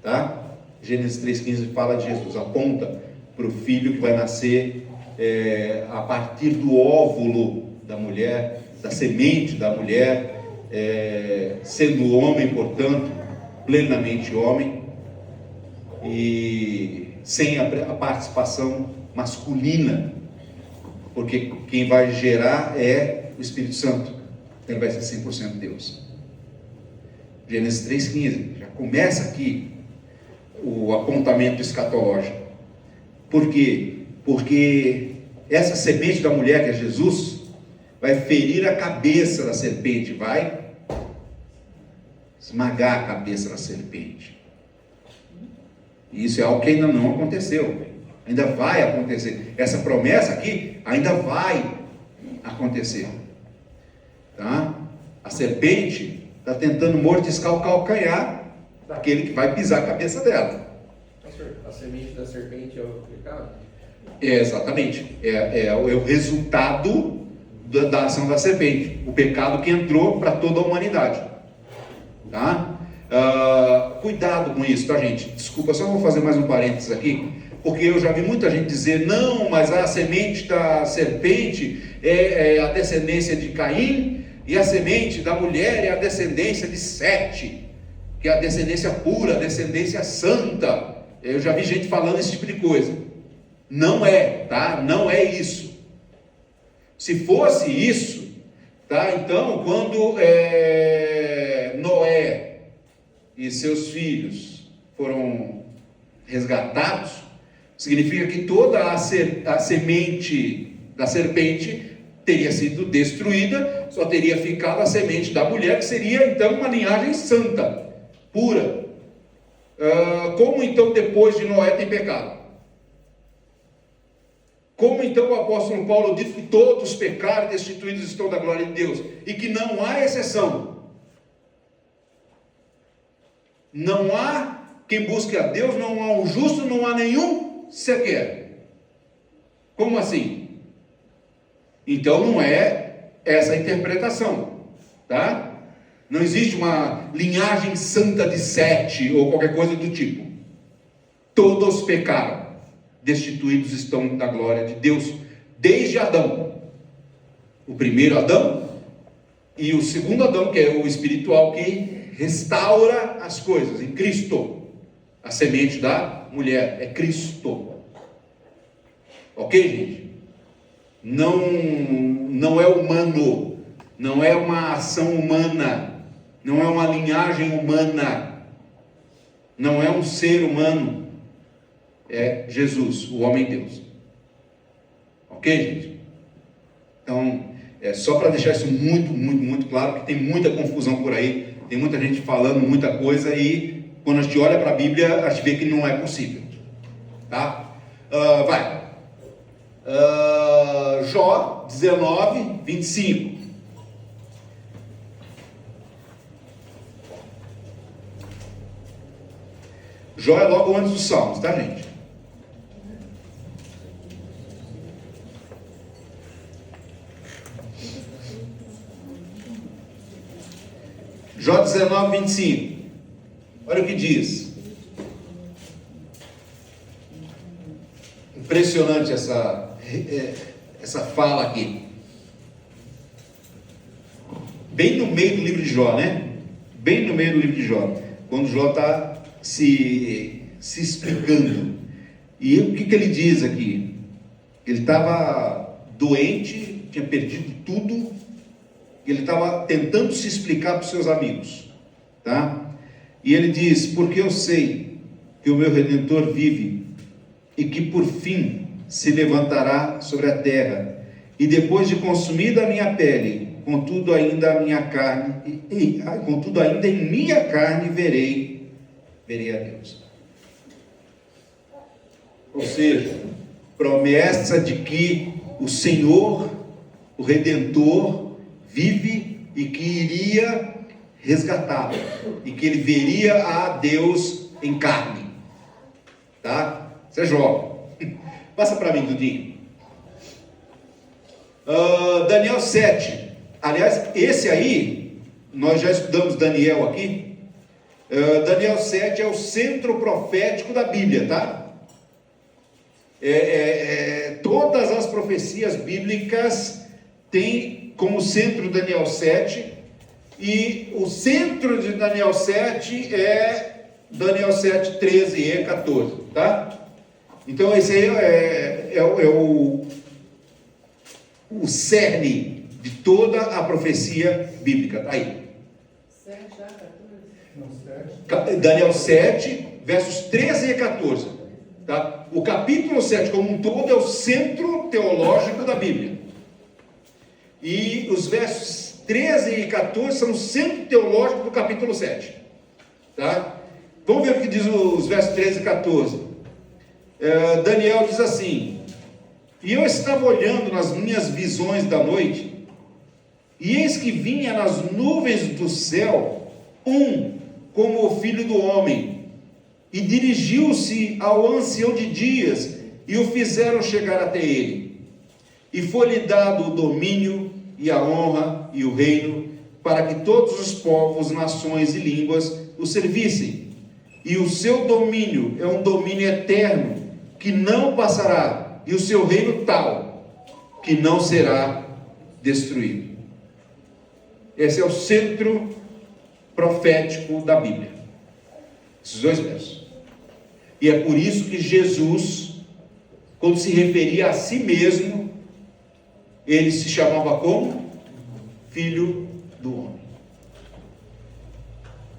Tá? Gênesis 3,15 fala de Jesus, aponta para o filho que vai nascer a partir do óvulo da mulher, da semente da mulher, sendo homem, portanto, plenamente homem, e sem a participação masculina, porque quem vai gerar é o Espírito Santo, então ele vai ser 100% Deus. Gênesis 3,15, já começa aqui o apontamento escatológico. Por quê? Porque essa semente da mulher, que é Jesus, vai ferir a cabeça da serpente, vai esmagar a cabeça da serpente. E isso é algo que ainda não aconteceu, ainda vai acontecer. Essa promessa aqui ainda vai acontecer, tá? A serpente está tentando mordiscar o calcanhar daquele que vai pisar a cabeça dela. A semente da serpente é o pecado? Exatamente, é o resultado da ação da serpente, o pecado que entrou para toda a humanidade, tá? Cuidado com isso, tá, gente? Desculpa, só vou fazer mais um parênteses aqui, porque eu já vi muita gente dizer, não, mas a semente da serpente é a descendência de Caim, e a semente da mulher é a descendência de Sete, que é a descendência pura, a descendência santa. Eu já vi gente falando esse tipo de coisa. Não é, tá? Não é isso. Se fosse isso, tá? Então, quando Noé e seus filhos foram resgatados, significa que toda a semente da serpente teria sido destruída, só teria ficado a semente da mulher, que seria então uma linhagem santa, pura. Como então depois de Noé tem pecado? Como então o apóstolo Paulo diz que todos pecaram e destituídos estão da glória de Deus, e que não há exceção? Não há quem busque a Deus, não há um justo, não há nenhum sequer. Como assim? Então não é essa a interpretação, tá? Não existe uma linhagem santa de Sete ou qualquer coisa do tipo. Todos pecaram, destituídos estão da glória de Deus desde Adão, o primeiro Adão e o segundo Adão, que é o espiritual, que restaura as coisas em Cristo. A semente da mulher é Cristo. Ok, gente? Não é humano, não é uma ação humana, não é uma linhagem humana, não é um ser humano, é Jesus, o homem-Deus. Ok, gente? Então, é só para deixar isso muito, muito, muito claro, porque tem muita confusão por aí, tem muita gente falando muita coisa, e quando a gente olha para a Bíblia, a gente vê que não é possível, tá? Jó 19, 25. Jó é logo antes dos Salmos, tá, gente? Jó 19, 25. Olha o que diz. Impressionante essa fala aqui. Bem no meio do livro de Jó, né? Bem no meio do livro de Jó. Quando Jó está se explicando. E o que ele diz aqui? Ele estava doente, tinha perdido tudo. Ele estava tentando se explicar para os seus amigos, tá? E ele diz: porque eu sei que o meu Redentor vive, e que por fim se levantará sobre a terra, e depois de consumida a minha pele, contudo ainda a minha carne, contudo ainda em minha carne verei a Deus. Ou seja, promessa de que o Senhor, o Redentor, vive e que iria resgatá-lo, e que ele veria a Deus em carne, tá? Isso é Jó. Passa para mim, Dudinho. Daniel 7. Aliás, esse aí, nós já estudamos Daniel aqui. Daniel 7 é o centro profético da Bíblia, tá? Todas as profecias bíblicas têm como centro Daniel 7, e o centro de Daniel 7 é Daniel 7, 13 e 14, tá? Então esse aí é o cerne de toda a profecia bíblica, tá aí. 7 já, 14. Daniel 7, versos 13 e 14, tá? O capítulo 7 como um todo é o centro teológico da Bíblia, e os versos 13 e 14 são o centro teológico do capítulo 7, tá? Vamos ver o que diz os versos 13 e 14. Daniel diz assim: e eu estava olhando nas minhas visões da noite, e eis que vinha nas nuvens do céu como o filho do homem, e dirigiu-se ao ancião de dias, e o fizeram chegar até ele, e foi-lhe dado o domínio e a honra e o reino, para que todos os povos, nações e línguas o servissem. E o seu domínio é um domínio eterno, que não passará, e o seu reino tal, que não será destruído. Esse é o centro profético da Bíblia, esses dois versos. E é por isso que Jesus, quando se referia a si mesmo, ele se chamava como? Filho do homem.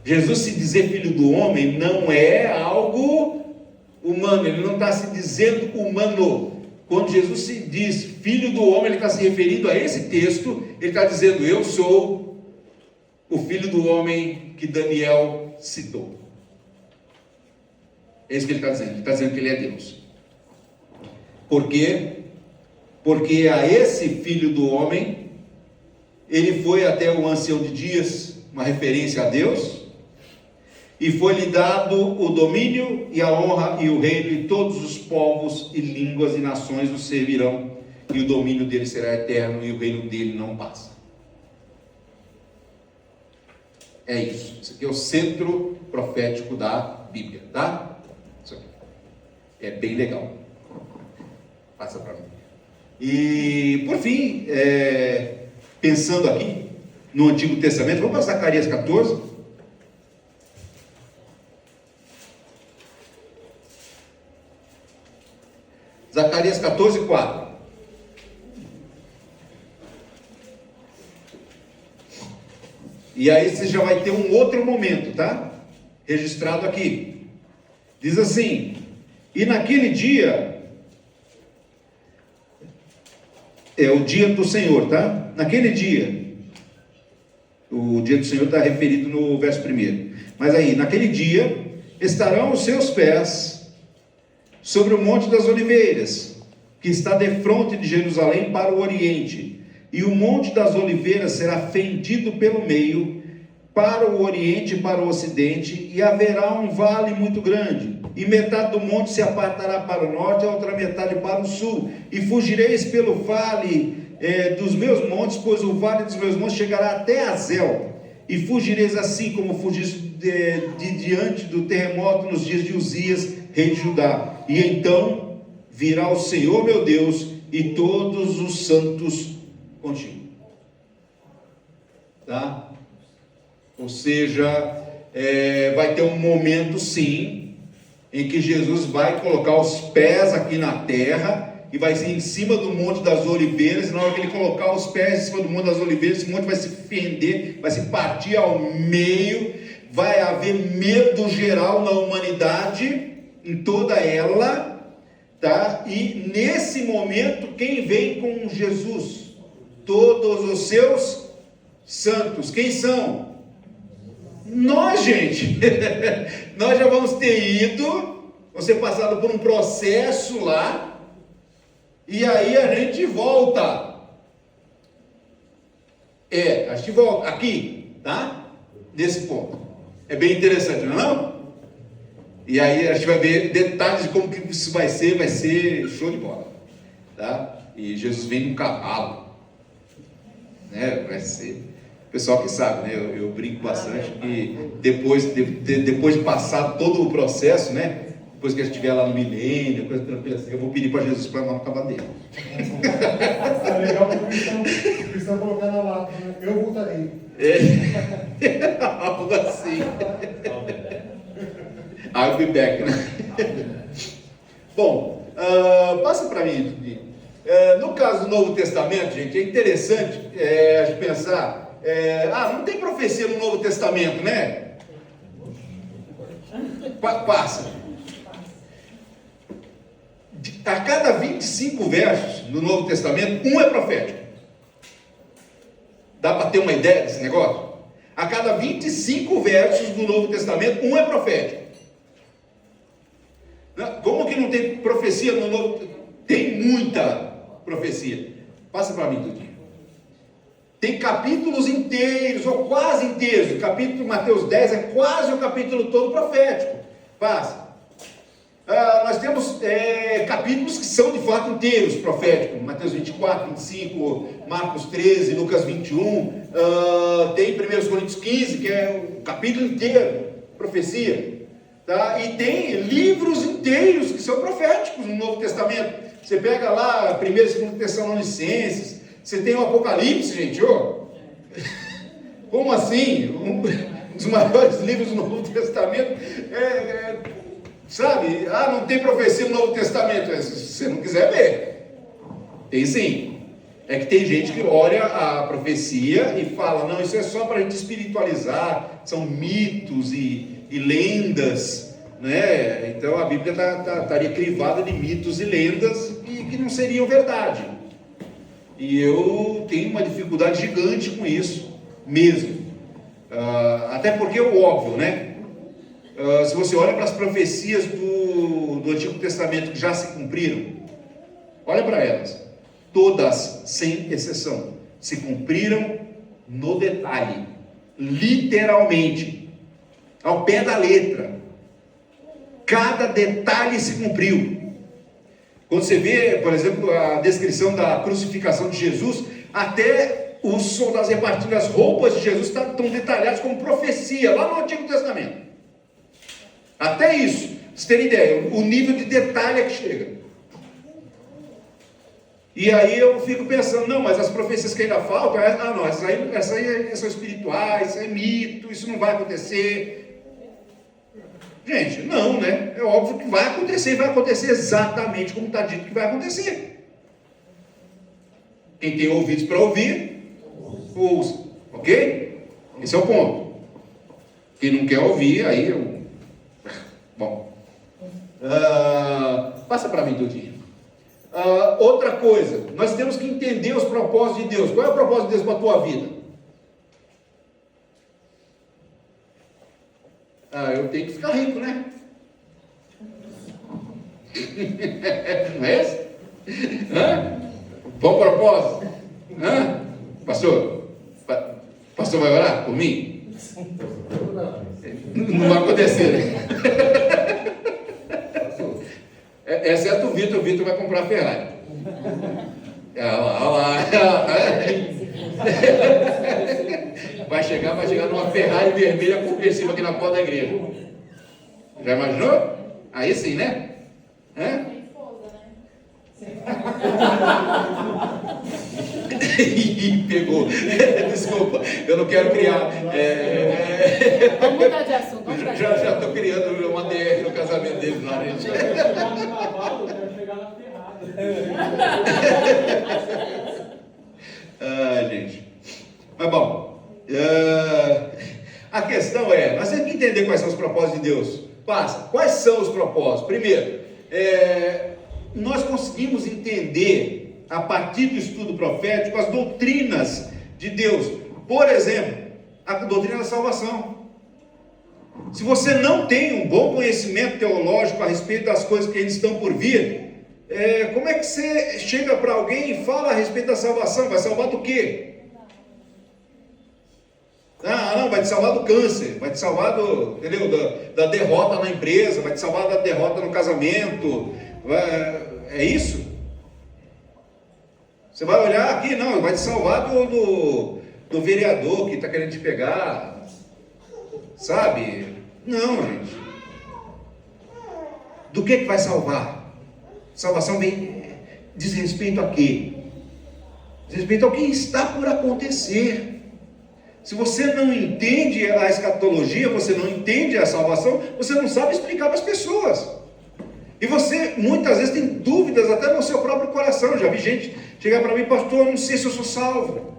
Jesus se dizer filho do homem não é algo humano, ele não está se dizendo humano. Quando Jesus se diz filho do homem, ele está se referindo a esse texto, ele está dizendo: eu sou o filho do homem que Daniel citou. É isso que ele está dizendo, ele está dizendo que ele é Deus. Por quê? Porque a esse filho do homem, ele foi até o ancião de dias, uma referência a Deus, e foi-lhe dado o domínio e a honra e o reino, e todos os povos e línguas e nações o servirão, e o domínio dele será eterno, e o reino dele não passa. É isso. Isso aqui é o centro profético da Bíblia, tá? Isso aqui. É bem legal. Passa para mim. E, por fim, pensando aqui no Antigo Testamento, vamos para Zacarias 14. Zacarias 14, 4. E aí você já vai ter um outro momento, tá? Registrado aqui. Diz assim: e naquele dia, é o dia do Senhor, tá? Naquele dia, o dia do Senhor está referido no verso 1. Mas aí, naquele dia, estarão os seus pés sobre o Monte das Oliveiras, que está defronte de Jerusalém para o oriente, e o Monte das Oliveiras será fendido pelo meio, para o oriente e para o ocidente, e haverá um vale muito grande, e metade do monte se apartará para o norte, a outra metade para o sul, e fugireis pelo vale dos meus montes, pois o vale dos meus montes chegará até Azel, e fugireis assim como fugis de diante do terremoto nos dias de Uzias, rei de Judá. E então virá o Senhor meu Deus e todos os santos contigo. Tá? Ou seja, vai ter um momento sim, em que Jesus vai colocar os pés aqui na terra, e vai ser em cima do Monte das Oliveiras, e na hora que ele colocar os pés em cima do Monte das Oliveiras, esse monte vai se fender, vai se partir ao meio, vai haver medo geral na humanidade, em toda ela, tá? E nesse momento, quem vem com Jesus? Todos os seus santos. Quem são? Nós, gente. Nós já vamos ter ido, vamos ser passado por um processo lá, e aí a gente volta. A gente volta aqui, tá? Nesse ponto. É bem interessante, não é não? E aí a gente vai ver detalhes de como que isso vai ser show de bola, tá? E Jesus vem num cavalo, né? Vai ser. O pessoal que sabe, né? Eu brinco bastante que depois de passar todo o processo, né? Depois que a gente estiver lá no milênio, coisa tranquila assim, eu vou pedir para Jesus para não acabar dele. É legal que o cristão colocar na lata, né? Eu voltarei. Algo assim. I'll be back, né? Bom, passa para mim. No caso do Novo Testamento, gente, é interessante a gente pensar. Não tem profecia no Novo Testamento, né? Passa. A cada 25 versos do Novo Testamento, um é profético. Dá para ter uma ideia desse negócio? A cada 25 versos do Novo Testamento, um é profético. Como que não tem profecia no Novo? Tem muita profecia. Passa para mim, Tudinho. Tem capítulos inteiros, ou quase inteiros. O capítulo de Mateus 10 é quase o capítulo todo profético. Passa. Nós temos capítulos que são de fato inteiros proféticos. Mateus 24, 25, Marcos 13, Lucas 21. Tem 1 Coríntios 15, que é um capítulo inteiro, profecia. Tá? E tem livros inteiros que são proféticos no Novo Testamento. Você pega lá 1 e 2 Tessalonicenses. Você tem o Apocalipse, gente. Como assim? Um dos maiores livros do Novo Testamento. Sabe? Não tem profecia no Novo Testamento. Se você não quiser ver, tem sim. É que tem gente que olha a profecia e fala, não, isso é só para a gente espiritualizar, são mitos e lendas, né? Então a Bíblia estaria crivada de mitos e lendas que não seriam verdade. E eu tenho uma dificuldade gigante com isso mesmo. Até porque é o óbvio, né? Se você olha para as profecias do Antigo Testamento que já se cumpriram, olha para elas. Todas, sem exceção, se cumpriram no detalhe, literalmente, ao pé da letra. Cada detalhe se cumpriu. Quando você vê, por exemplo, a descrição da crucificação de Jesus, até os soldados repartindo as roupas de Jesus estão detalhados como profecia, lá no Antigo Testamento. Até isso, pra vocês terem ideia, o nível de detalhe é que chega. E aí eu fico pensando, não, mas as profecias que ainda faltam, não, essas aí são espirituais, isso é mito, isso não vai acontecer. Gente, não, né? É óbvio que vai acontecer exatamente como está dito que vai acontecer. Quem tem ouvidos para ouvir, ouça, ok? Esse é o ponto. Quem não quer ouvir, aí bom. Passa para mim, Dudinho. Outra coisa, nós temos que entender os propósitos de Deus. Qual é o propósito de Deus para a tua vida? Eu tenho que ficar rico, né? Não é esse? Bom propósito? Pastor vai orar por mim? Não vai acontecer, né? Exceto o Vitor vai comprar a Ferrari. Olha lá. Vai chegar numa Ferrari vermelha conversível aqui na porta da igreja. Já imaginou? Aí sim, né? Pegou. Desculpa, eu não quero criar. Vamos mudar de assunto. Já estou criando uma DR no casamento dele lá, gente. Eu quero chegar no cavalo, eu quero chegar na Ferrari. Gente. Mas bom. A questão é, nós temos que entender quais são os propósitos de Deus. Quais são os propósitos? Primeiro, nós conseguimos entender, a partir do estudo profético, as doutrinas de Deus. Por exemplo, a doutrina da salvação. Se você não tem um bom conhecimento teológico a respeito das coisas que ainda estão por vir, como é que você chega para alguém e fala a respeito da salvação? Vai salvar do quê? Não, vai te salvar do câncer, vai te salvar da derrota na empresa, vai te salvar da derrota no casamento. É isso? Você vai olhar aqui, não, vai te salvar do vereador que está querendo te pegar, sabe? Não, gente. Do que vai salvar? Salvação diz respeito a quê? Diz respeito ao que está por acontecer. Se você não entende a escatologia, você não entende a salvação, você não sabe explicar para as pessoas. E você muitas vezes tem dúvidas até no seu próprio coração. Já vi gente chegar para mim, pastor, eu não sei se eu sou salvo.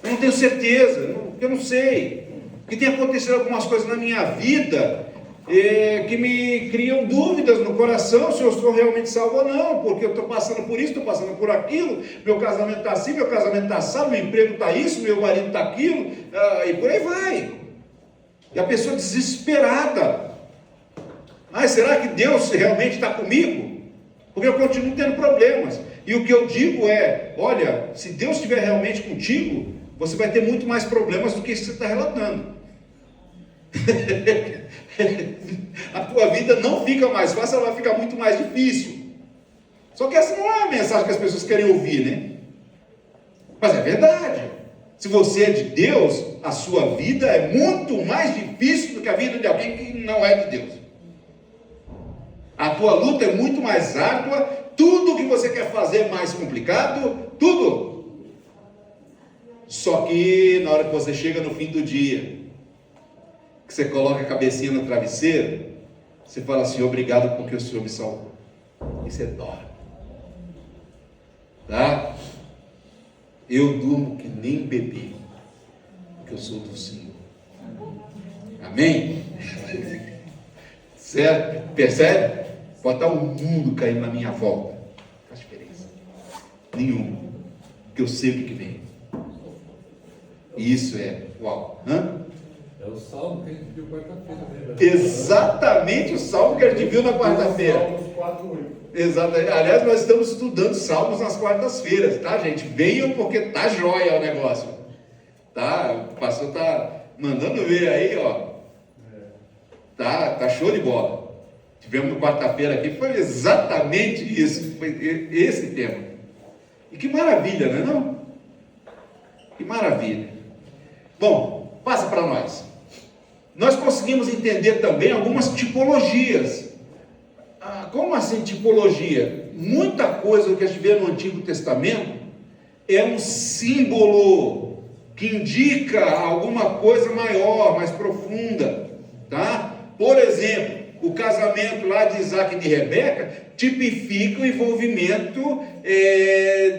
Eu não tenho certeza, eu não sei. Que tem acontecido algumas coisas na minha vida que me criam dúvidas no coração se eu sou realmente salvo ou não, porque eu estou passando por isso, estou passando por aquilo, meu casamento está assim, meu casamento está assado, meu emprego está isso, meu marido está aquilo, e por aí vai. E a pessoa desesperada. Mas será que Deus realmente está comigo? Porque eu continuo tendo problemas. E o que eu digo é, olha, se Deus estiver realmente contigo, você vai ter muito mais problemas do que isso que você está relatando. A tua vida não fica mais fácil, ela vai ficar muito mais difícil. Só que essa não é a mensagem que as pessoas querem ouvir, né? Mas é verdade. Se você é de Deus, a sua vida é muito mais difícil do que a vida de alguém que não é de Deus. A tua luta é muito mais árdua, tudo que você quer fazer é mais complicado, tudo. Só que na hora que você chega no fim do dia, que você coloca a cabecinha no travesseiro, você fala assim, obrigado porque o Senhor me salvou. E você dorme. Tá? Eu durmo que nem bebê, porque eu sou do Senhor. Amém? Certo? Percebe? Pode estar o mundo caindo na minha volta. Não faz diferença nenhuma. Porque eu sei o que vem. E isso é, uau. É o salmo que a gente viu quarta-feira. Exatamente o salmo que a gente viu na quarta-feira. Salmos 4:8. Exatamente. Aliás, nós estamos estudando salmos nas quartas-feiras, tá, gente? Venham porque tá jóia o negócio. Tá? O pastor tá mandando ver aí, ó. Tá show de bola. Tivemos no quarta-feira aqui, foi exatamente isso, foi esse tema. E que maravilha, não é não? Que maravilha. Bom, passa para nós. Nós conseguimos entender também algumas tipologias. Como assim tipologia? Muita coisa que a gente vê no Antigo Testamento é um símbolo que indica alguma coisa maior, mais profunda, tá? Por exemplo, o casamento lá de Isaac e de Rebeca tipifica o envolvimento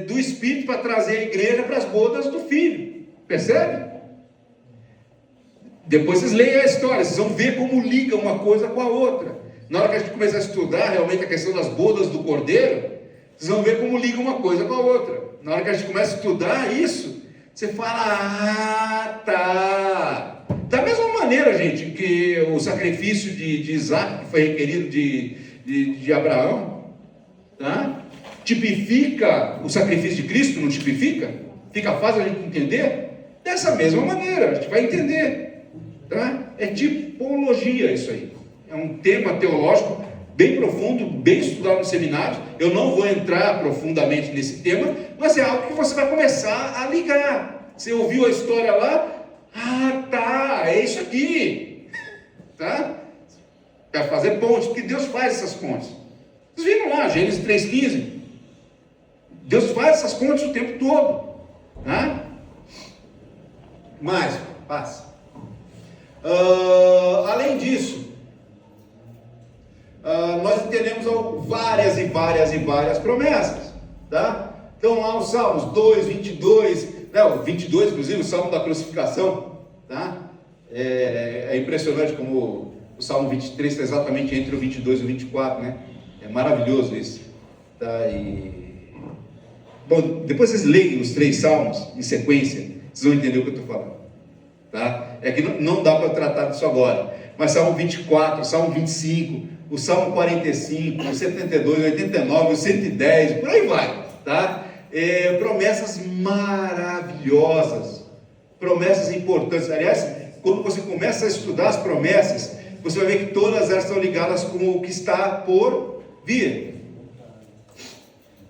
do Espírito para trazer a igreja para as bodas do filho. Percebe? Depois vocês leem a história, vocês vão ver como liga uma coisa com a outra. Na hora que a gente começar a estudar realmente a questão das bodas do cordeiro, vocês vão ver como liga uma coisa com a outra. Na hora que a gente começa a estudar isso, você fala, tá. Da mesma maneira, gente, que o sacrifício de Isaac, que foi requerido de Abraão, tá? Tipifica o sacrifício de Cristo, não tipifica? Fica fácil a gente entender? Dessa mesma maneira, a gente vai entender, tá? É tipologia isso aí. É um tema teológico bem profundo, bem estudado no seminário. Eu não vou entrar profundamente nesse tema, mas é algo que você vai começar a ligar. Você ouviu a história lá? Tá, é isso aqui, tá? Vai fazer pontes, porque Deus faz essas pontes. Vocês viram lá, Gênesis 3,15. Deus faz essas pontes o tempo todo, tá? Mas, passa. Além disso, nós entendemos várias e várias promessas, tá? Então lá os Salmos 2, 22, o 22 inclusive, o Salmo da crucificação, tá? É impressionante como o Salmo 23 está exatamente entre o 22 e o 24, né? É maravilhoso isso, tá? Bom, depois vocês leem os 3 Salmos em sequência, vocês vão entender o que eu estou falando, tá? É que não dá para tratar disso agora, mas Salmo 24, Salmo 25, o Salmo 45, o 72, o 89, o 110, por aí vai, tá? Promessas maravilhosas, promessas importantes. Aliás, quando você começa a estudar as promessas, você vai ver que todas elas estão ligadas com o que está por vir.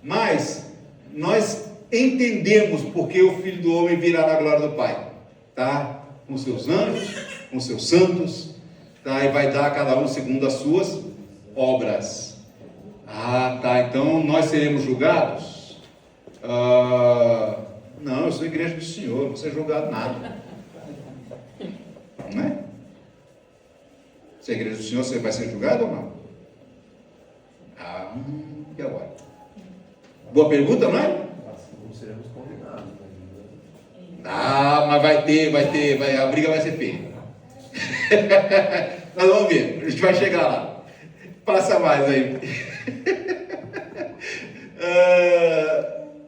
Mas nós entendemos porque o Filho do Homem virá na glória do Pai, tá? Com seus anjos, com seus santos, tá? E vai dar a cada um segundo as suas obras. Ah, tá, então nós seremos julgados? Não, eu sou a igreja do Senhor, não vou ser julgado nada. Não é? Se é a igreja do Senhor, você vai ser julgado ou não? E agora? Boa pergunta, não é? Não seremos condenados. Mas a briga vai ser feia. Nós vamos ver, a gente vai chegar lá. Passa mais aí.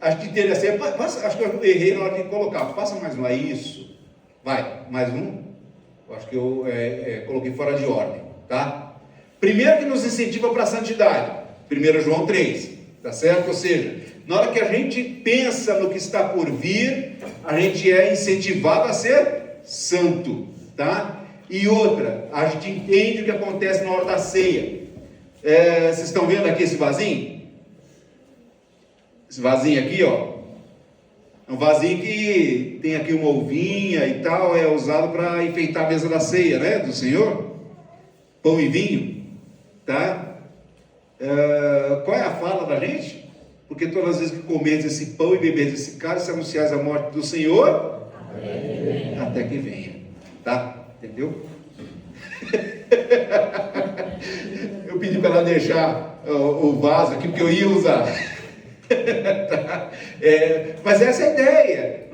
Acho que interessante, acho que eu errei na hora de colocar. Passa mais um, é isso. Vai, mais um. Eu acho que eu coloquei fora de ordem, tá? Primeiro que nos incentiva para a santidade. 1 João 3, tá certo? Ou seja, na hora que a gente pensa no que está por vir, a gente é incentivado a ser santo, tá? E outra, a gente entende o que acontece na hora da ceia. Vocês estão vendo aqui esse vasinho? Esse vasinho aqui, ó. É um vasinho que tem aqui uma uvinha e tal, é usado para enfeitar a mesa da ceia, né? Do Senhor. Pão e vinho, tá? Qual é a fala da gente? Porque todas as vezes que comeres esse pão e beberes esse cálice, anunciais a morte do Senhor até que venha, tá? Entendeu? Eu pedi para ela deixar o vaso aqui porque eu ia usar. Tá? Mas essa é a ideia.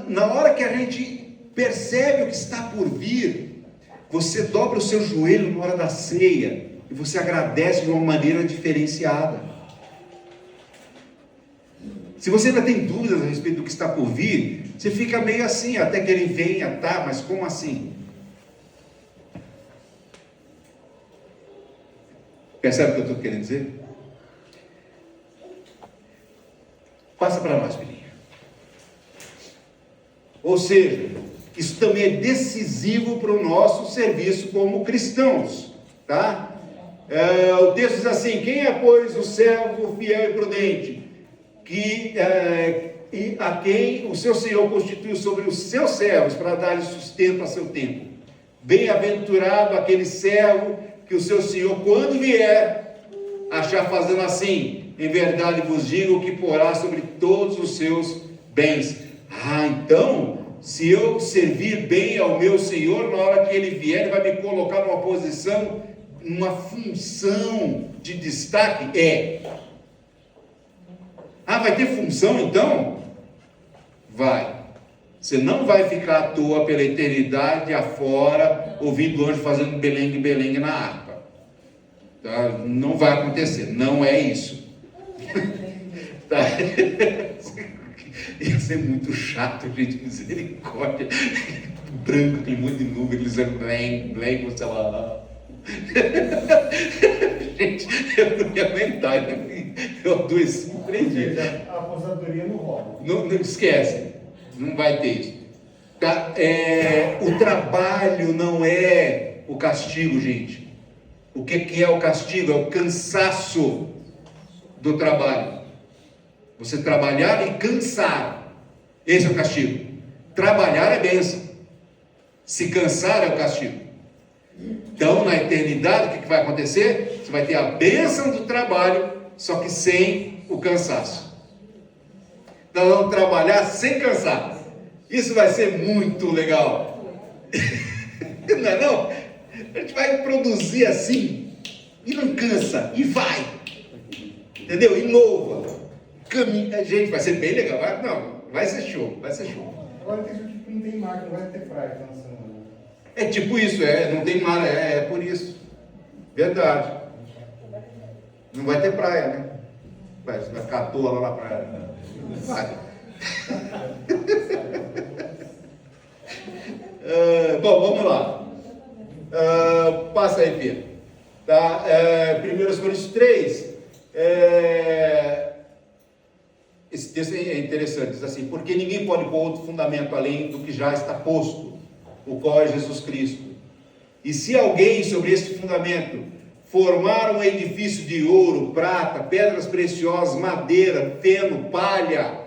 Na hora que a gente percebe o que está por vir, você dobra o seu joelho na hora da ceia e você agradece de uma maneira diferenciada. Se você ainda tem dúvidas a respeito do que está por vir, você fica meio assim, até que ele venha, tá? Mas como assim? Percebe o que eu estou querendo dizer? Passa para nós, filhinha. Ou seja, isso também é decisivo para o nosso serviço como cristãos, tá? O texto diz assim: quem é, pois, o servo fiel e prudente, e a quem o seu Senhor constituiu sobre os seus servos para dar-lhe sustento a seu tempo? Bem-aventurado aquele servo que o seu Senhor, quando vier, achar fazendo assim. Em verdade vos digo que porá sobre todos os seus bens. Então, se eu servir bem ao meu Senhor, na hora que Ele vier, Ele vai me colocar numa posição, numa função de destaque? Vai ter função então? Vai. Você não vai ficar à toa pela eternidade afora, ouvindo o anjo fazendo belengue na harpa. Tá? Não vai acontecer, não é isso. Tá? Ia ser muito chato, gente, misericórdia. Branco, tem muito de nuvem, eles dizendo blém, sei lá. Gente, eu não ia aguentar, eu adoeci em 3 dias. A aposentadoria não rola. Não esquece, não vai ter isso. Tá? O trabalho não é o castigo, gente. O que é o castigo? É o cansaço do trabalho. Você trabalhar e cansar, esse é o castigo. Trabalhar é bênção, se cansar é o castigo. Então, na eternidade, o que vai acontecer? Você vai ter a bênção do trabalho, só que sem o cansaço. Nós vamos trabalhar sem cansar. Isso vai ser muito legal. Não é não? A gente vai produzir assim, e não cansa, e vai. Entendeu? E louva. Caminha. Gente, vai ser bem legal. Vai ser show. Agora tem gente que não tem mar, não vai ter praia. É tipo isso, não tem mar, é por isso. Verdade. Não vai ter praia, né? Vai ficar à toa lá na praia. Vai. Bom, vamos lá. Passa aí, Pedro. Tá? 1 Coríntios 3. Esse texto é interessante, diz assim: porque ninguém pode pôr outro fundamento além do que já está posto, o qual é Jesus Cristo. E se alguém sobre esse fundamento formar um edifício de ouro, prata, pedras preciosas, madeira, feno, palha,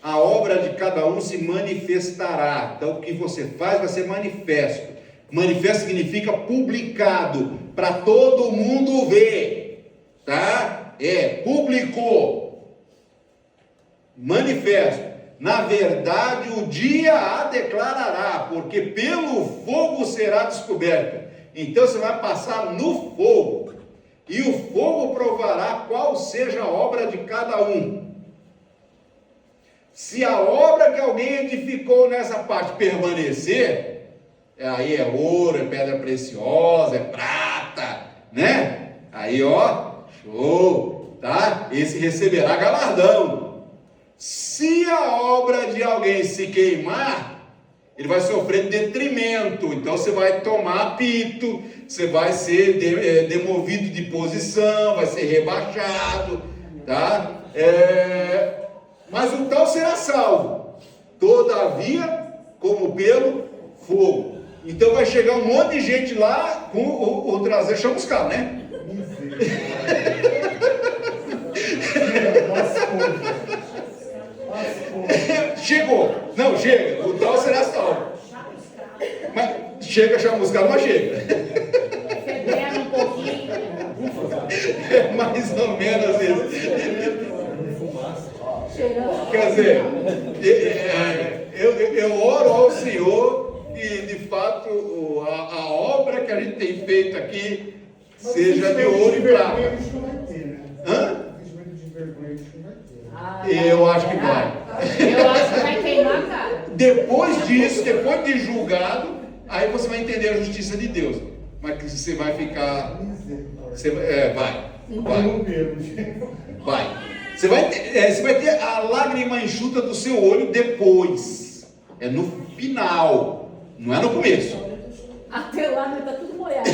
a obra de cada um se manifestará. Então o que você faz vai ser manifesto. Manifesto significa publicado, para todo mundo ver, tá? Publicou, manifesto. Na verdade, o dia a declarará, porque pelo fogo será descoberta. Então você vai passar no fogo, e o fogo provará qual seja a obra de cada um. Se a obra que alguém edificou nessa parte permanecer, aí é ouro, é pedra preciosa, é prata, né? Aí ó, show, tá? Esse receberá galardão. Se a obra de alguém se queimar, ele vai sofrer detrimento, então você vai tomar apito, você vai ser demovido de posição, vai ser rebaixado, tá? Mas o tal será salvo, todavia, como pelo fogo. Então vai chegar um monte de gente lá com o traseiro chamuscado, né? Chegou, não chega, o tal será salvo. Mas chega chamuscado, mas chega. Fedendo um pouquinho. É mais ou menos isso. Quer dizer, eu oro ao Senhor que de fato a obra que a gente tem feito aqui seja de ouro e prata. Hã? Eu acho que vai. Eu acho que vai queimar a cara. Depois disso, depois de julgado, aí você vai entender a justiça de Deus. Mas que você vai ficar. Vai. Você vai ter a lágrima enxuta do seu olho depois. É no final, não é no começo. Até lá está tudo molhado.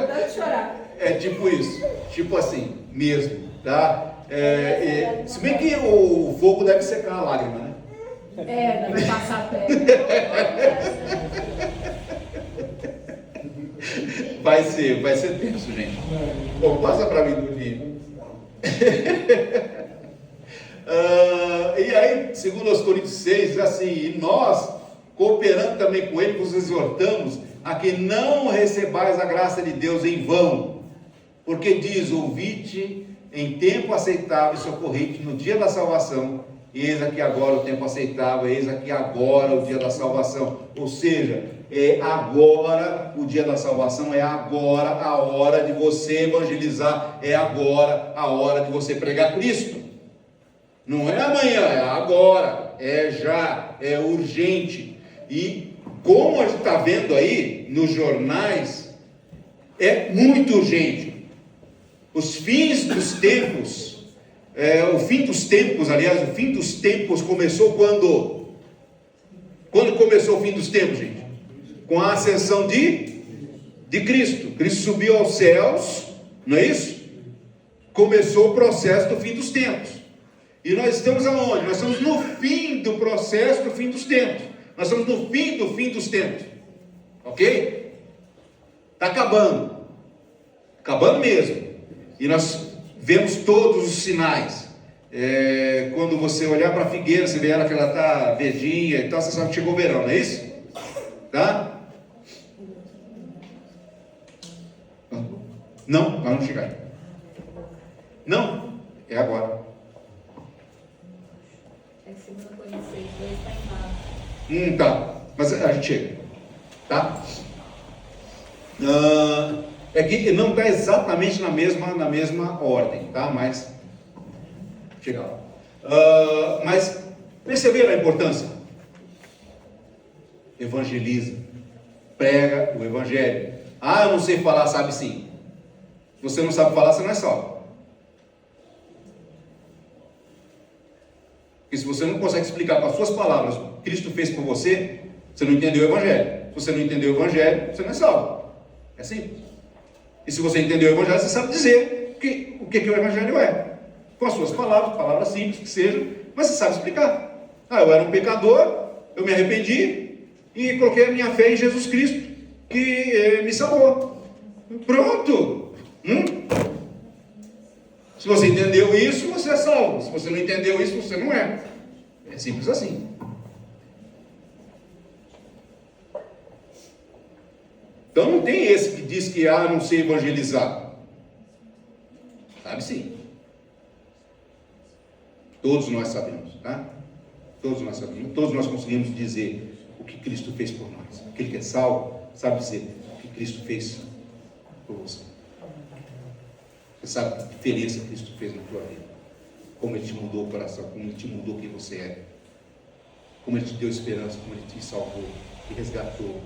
Dá de chorar. É tipo isso, tipo assim, mesmo, tá? Se bem que o fogo deve secar a lágrima, né? Não vai passar perto. Vai ser tenso, gente. Bom, passa para mim do livro. E aí, segundo aos Coríntios 6, diz assim: e nós, cooperando também com ele, vos exortamos a que não recebais a graça de Deus em vão, porque diz: ouvite em tempo aceitável e socorrite no dia da salvação, eis aqui agora o tempo aceitável, eis aqui agora o dia da salvação. Ou seja, é agora o dia da salvação, é agora a hora de você evangelizar, é agora a hora de você pregar Cristo. Não é amanhã, é agora, é já, é urgente. E como a gente está vendo aí nos jornais, é muito urgente. Os fins dos tempos, o fim dos tempos começou quando? Quando começou o fim dos tempos, gente? Com a ascensão de Cristo. Cristo subiu aos céus, não é isso? Começou o processo do fim dos tempos. E nós estamos aonde? Nós estamos no fim do processo do fim dos tempos. Nós estamos no fim do fim dos tempos. Ok? Está acabando. Acabando mesmo. E nós vemos todos os sinais. Quando você olhar para a figueira, você vê ela que ela está verdinha e tal, você sabe que chegou o verão, não é isso? Tá? Não, vai não chegar. Não, é agora. Segunda Coríntios 6, 2 está em Tá, mas a gente chega, tá? É que não está exatamente na mesma ordem, tá? Mas chega lá. Mas perceberam a importância? Evangeliza, prega o evangelho. Eu não sei falar, sabe sim. Se você não sabe falar, você não é salvo. Porque se você não consegue explicar com as suas palavras o que Cristo fez por você, você não entendeu o evangelho. Se você não entendeu o evangelho, você não é salvo. É simples. E se você entendeu o evangelho, você sabe dizer o que o evangelho é. Com as suas palavras simples que sejam, mas você sabe explicar. Eu era um pecador, eu me arrependi e coloquei a minha fé em Jesus Cristo, que me salvou. Pronto! Se você entendeu isso, você é salvo. Se você não entendeu isso, você não é. É simples assim. Então não tem esse que diz que não sei evangelizar. Sabe sim. Todos nós sabemos, tá? Todos nós sabemos. Todos nós conseguimos dizer o que Cristo fez por nós. Aquele que é salvo sabe dizer o que Cristo fez por você. Você sabe que diferença Cristo fez na tua vida. Como Ele te mudou o coração, como Ele te mudou quem você é. Como Ele te deu esperança, como Ele te salvou, te resgatou.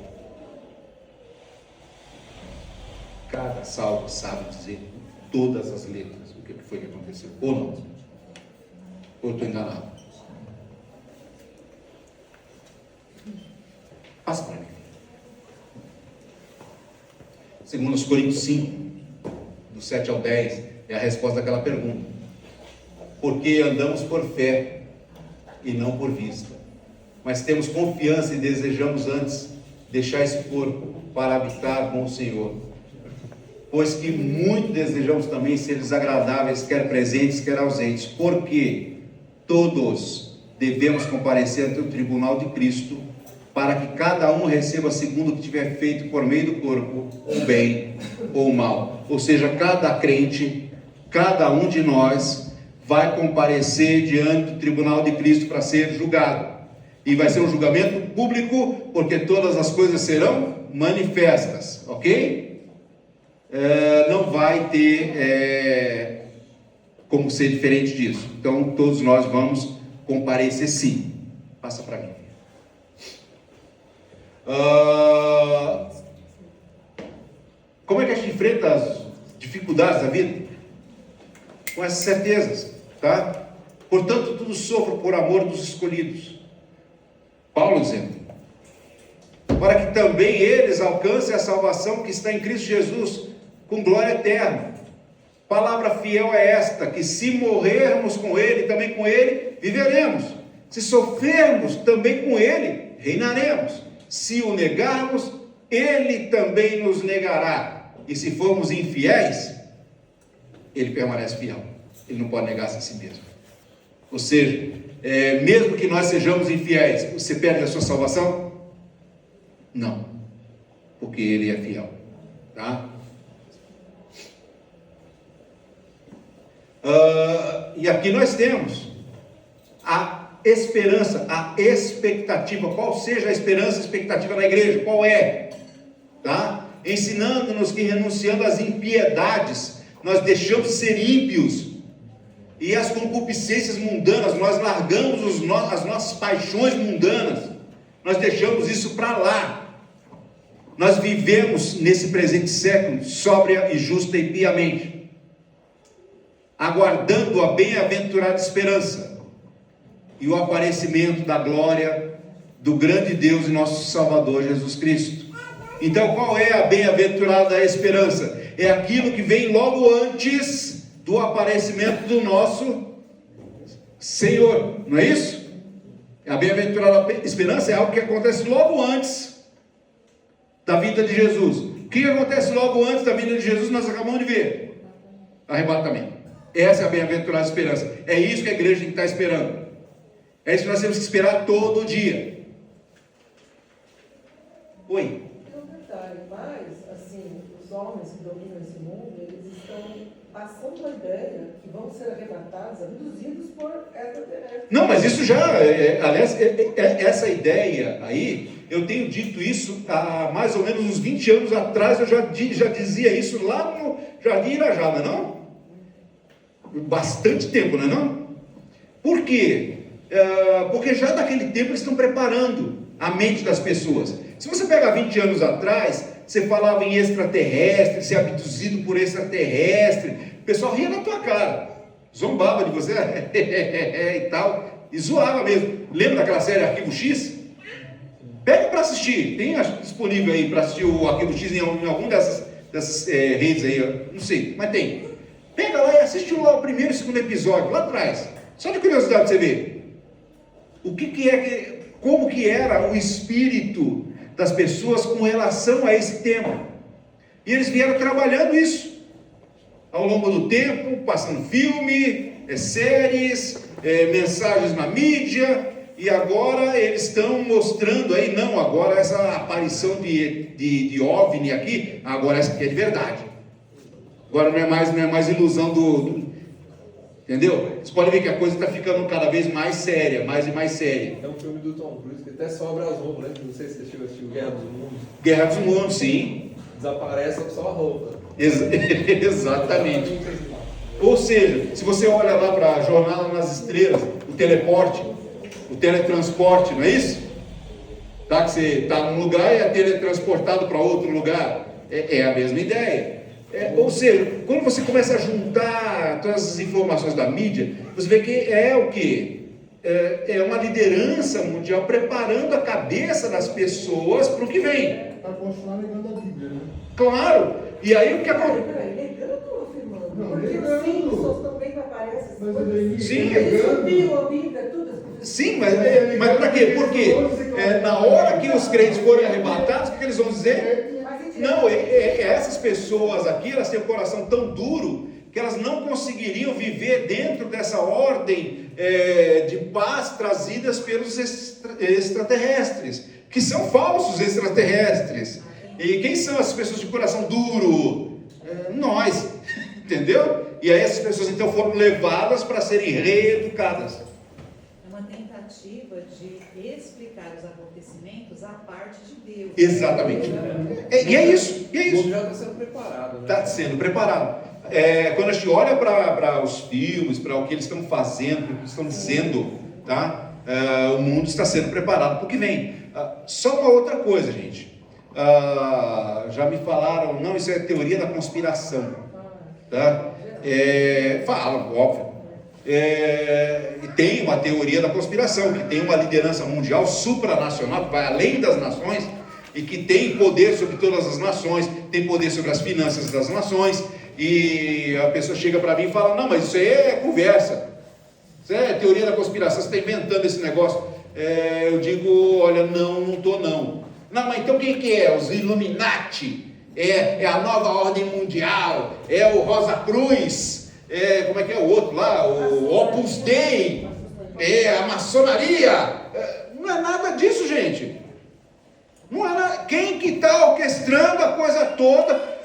Cada salvo sabe dizer todas as letras o que foi que aconteceu. Ou não. Ou eu estou enganado. Passa para mim. 2 Coríntios 5, do 7 ao 10, é a resposta daquela pergunta. Porque andamos por fé e não por vista. Mas temos confiança e desejamos antes deixar esse corpo para habitar com o Senhor. Pois que muito desejamos também ser desagradáveis, quer presentes, quer ausentes. Porque todos devemos comparecer ante o tribunal de Cristo, para que cada um receba segundo o que tiver feito por meio do corpo, o bem ou o mal. Ou seja, cada crente, cada um de nós, vai comparecer diante do tribunal de Cristo para ser julgado. E vai ser um julgamento público, porque todas as coisas serão manifestas, ok? Não vai ter como ser diferente disso. Então todos nós vamos comparecer sim. Passa para mim. Como é que a gente enfrenta as dificuldades da vida? Com essas certezas, tá? Portanto, tudo sofro por amor dos escolhidos. Paulo dizendo, para que também eles alcancem a salvação que está em Cristo Jesus, com glória eterna. Palavra fiel é esta, que se morrermos com Ele, também com Ele viveremos. Se sofrermos, também com Ele reinaremos. Se o negarmos, Ele também nos negará. E se formos infiéis, Ele permanece fiel. Ele não pode negar-se a si mesmo. Ou seja, mesmo que nós sejamos infiéis, você perde a sua salvação? Não. Porque Ele é fiel. Tá? E aqui nós temos a esperança, a expectativa. Qual seja a esperança, a expectativa da igreja? Qual é? Tá? Ensinando-nos que renunciando às impiedades, nós deixamos de ser ímpios, e as concupiscências mundanas, nós largamos as nossas paixões mundanas, nós deixamos isso para lá. Nós vivemos nesse presente século sóbria e justa e piamente, aguardando a bem-aventurada esperança e o aparecimento da glória do grande Deus e nosso Salvador Jesus Cristo. Então, qual é a bem-aventurada esperança? É aquilo que vem logo antes do aparecimento do nosso Senhor, não é isso? A bem-aventurada esperança é algo que acontece logo antes da vinda de Jesus. O que acontece logo antes da vinda de Jesus? Nós acabamos de ver: arrebatamento. Essa é a bem-aventurada esperança. É isso que a igreja tem que estar esperando. É isso que nós temos que esperar todo dia. Oi? Tem um detalhe, mas, assim, os homens que dominam esse mundo, eles estão passando a ideia que vão ser arrebatados, abduzidos por extraterrestres. Não, mas isso já, aliás, essa ideia aí, eu tenho dito isso há mais ou menos uns 20 anos atrás, eu já dizia isso lá no Jardim Irajá, não é não? Bastante tempo, não é não? Por quê? Porque já naquele tempo eles estão preparando a mente das pessoas. Se você pegar 20 anos atrás, você falava em extraterrestre, ser abduzido por extraterrestre, o pessoal ria na tua cara, zombava de você e tal, e zoava mesmo. Lembra daquela série Arquivo X? Pega para assistir, tem disponível aí para assistir o Arquivo X em algum dessas redes aí, não sei, mas tem. Pega lá e assiste lá o primeiro e segundo episódio, lá atrás, só de curiosidade para você ver. Como que era o espírito das pessoas com relação a esse tema. E eles vieram trabalhando isso ao longo do tempo, passando filme, séries, mensagens na mídia, e agora eles estão mostrando aí, não, agora essa aparição de OVNI aqui, agora essa aqui é de verdade. Agora não é mais ilusão entendeu? Você pode ver que a coisa está ficando cada vez mais séria, mais e mais séria. É um filme do Tom Cruise que até sobra as roupas, né? Não sei se você assistiu Guerra dos Mundos. Guerra dos Mundos, sim. Desaparece só a roupa. Exatamente. Ou seja, se você olha lá para a Jornada nas Estrelas, o teleporte, o teletransporte, não é isso? Tá? Que você está num lugar e é teletransportado para outro lugar. É a mesma ideia. Ou seja, quando você começa a juntar todas as informações da mídia, você vê que é o quê? É uma liderança mundial preparando a cabeça das pessoas para o que vem. Para continuar negando a Bíblia, né? Claro. E aí o que acontece? Peraí, negando ou afirmando? Não, Porque negando. os símbolos também aparecem. Mas ele Sim. Eles subiam a Bíblia, tudo. Sim, mas para quê? Porque na hora que os crentes forem arrebatados, o que eles vão dizer? Não, essas pessoas aqui, elas têm o coração tão duro que elas não conseguiriam viver dentro dessa ordem de paz trazidas pelos extraterrestres, que são falsos extraterrestres. E quem são essas pessoas de coração duro? Nós, entendeu? E aí essas pessoas então foram levadas para serem reeducadas. É uma tentativa de explicar os acontecimentos à parte de Deus. Exatamente. E é isso. O mundo já está sendo preparado, né? Está sendo preparado. Quando a gente olha para os filmes, para o que eles estão fazendo, o que eles estão dizendo, tá? O mundo está sendo preparado para o que vem. Só uma outra coisa, gente. Já me falaram, não, isso é teoria da conspiração. Tá? Falam, óbvio. E tem uma teoria da conspiração, que tem uma liderança mundial supranacional, que vai além das nações, e que tem poder sobre todas as nações, tem poder sobre as finanças das nações, e a pessoa chega para mim e fala, não, mas isso aí é conversa, isso é teoria da conspiração, você está inventando esse negócio. Eu digo, olha, não estou não. Não, mas então quem que é? Os Illuminati? É a nova ordem mundial? É o Rosa Cruz? Como é que é o outro lá? O Opus Dei? É a maçonaria? Não é nada disso, gente. Não é nada. Quem que está orquestrando a coisa toda?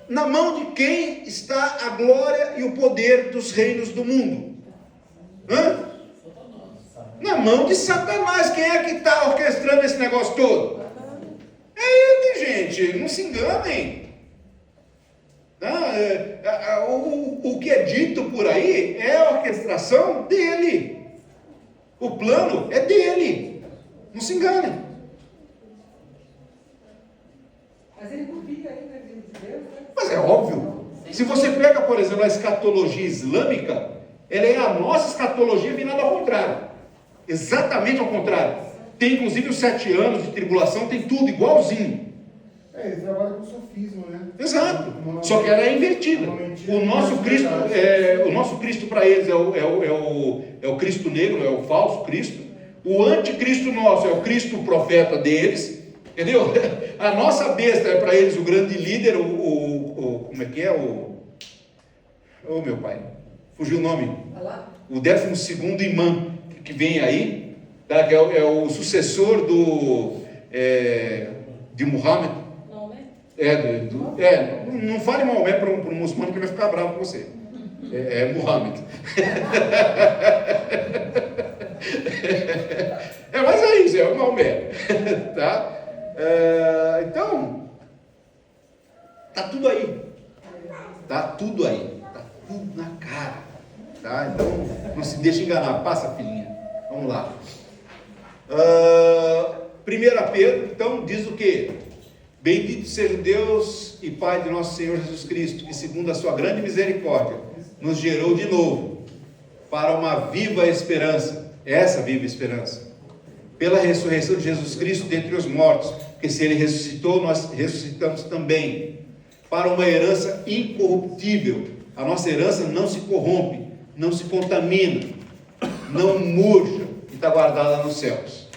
Na mão de quem está a glória e o poder dos reinos do mundo? Na mão de Satanás. Quem é que está orquestrando esse negócio todo? É ele, gente. Não se enganem. O que é dito por aí é a orquestração dele. O plano é dele. Não se enganem. Mas ele confia ainda em Deus, né? Mas é óbvio. Se você pega, por exemplo, a escatologia islâmica, ela é a nossa escatologia virada ao contrário. Exatamente ao contrário. Tem inclusive os 7 anos de tribulação, tem tudo igualzinho. Ele trabalha com sofismo, né? Exato. Só que ela é invertida. O nosso Cristo para eles é o Cristo negro, é o falso Cristo. O anticristo nosso é o Cristo profeta deles. Entendeu? A nossa besta é para eles o grande líder, como é que é? Meu pai, fugiu o nome. O 12º imã que vem aí, tá? Que é o sucessor de Muhammad. Não fale Maomé para um muçulmano que vai ficar bravo com você. É Muhammad. Mas é isso, é o Maomé. Tá? Então, tá tudo aí. Tá tudo aí. Tá tudo na cara. Tá? Então, não se deixe enganar. Passa, filhinha. Vamos lá. 1 Pedro, então, diz o quê? Bendito seja Deus e Pai de nosso Senhor Jesus Cristo, que segundo a sua grande misericórdia, nos gerou de novo para uma viva esperança, essa viva esperança, pela ressurreição de Jesus Cristo dentre os mortos, porque se Ele ressuscitou, nós ressuscitamos também, para uma herança incorruptível. A nossa herança não se corrompe, não se contamina, não murcha, e está guardada nos céus,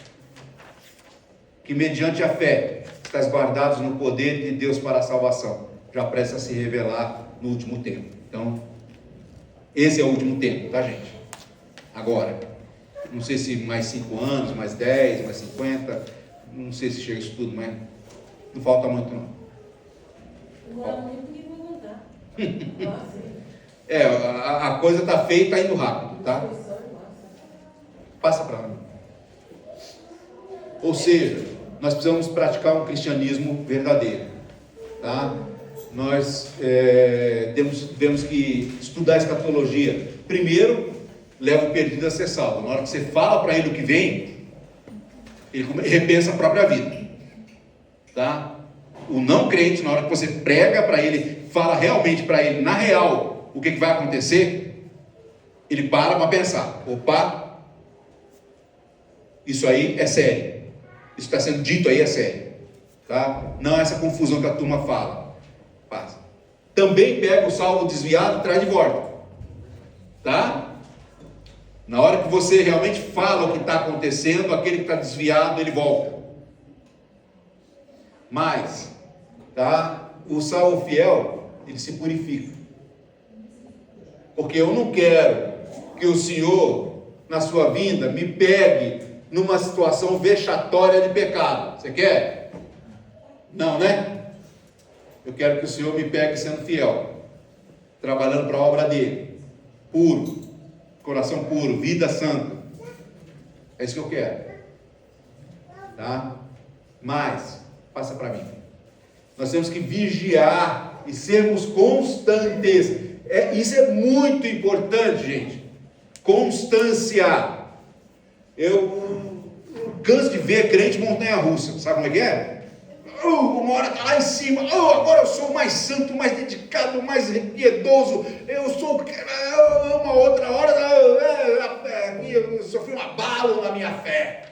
que mediante a fé, estás guardados no poder de Deus para a salvação, já prestes a se revelar no último tempo. Então, esse é o último tempo, tá, gente? Agora, não sei se mais 5 anos, mais 10, mais 50, não sei se chega isso tudo, mas não falta muito não. Agora muito que vou contar. A coisa está feita indo rápido, tá? Passa para mim. Ou seja, nós precisamos praticar um cristianismo verdadeiro, tá? Nós temos que estudar a escatologia. Primeiro, leva o perdido a ser salvo. Na hora que você fala para ele o que vem, ele repensa a própria vida, tá? O não crente, na hora que você prega para ele, fala realmente para ele, na real, o que vai acontecer, ele para pensar. Opa, isso aí é sério. Isso está sendo dito aí é sério, tá? Não é essa confusão que a turma fala. Passa. Também pega o salvo desviado e traz de volta, tá? Na hora que você realmente fala o que está acontecendo, aquele que está desviado, ele volta. Mas, tá? O salvo fiel, ele se purifica. Porque eu não quero que o Senhor, na sua vinda, me pegue numa situação vexatória de pecado. Você quer? Não, né? Eu quero que o Senhor me pegue sendo fiel, trabalhando para a obra dele, puro, coração puro, vida santa. É isso que eu quero, tá? Mas, passa para mim. Nós temos que vigiar e sermos constantes. Isso é muito importante, gente. Constância. Eu canso de ver crente montanha-russa. Sabe como é que é? Uma hora está lá em cima. Agora eu sou mais santo, mais dedicado, mais piedoso. Eu sou uma outra hora. Eu sofri um abalo na minha fé.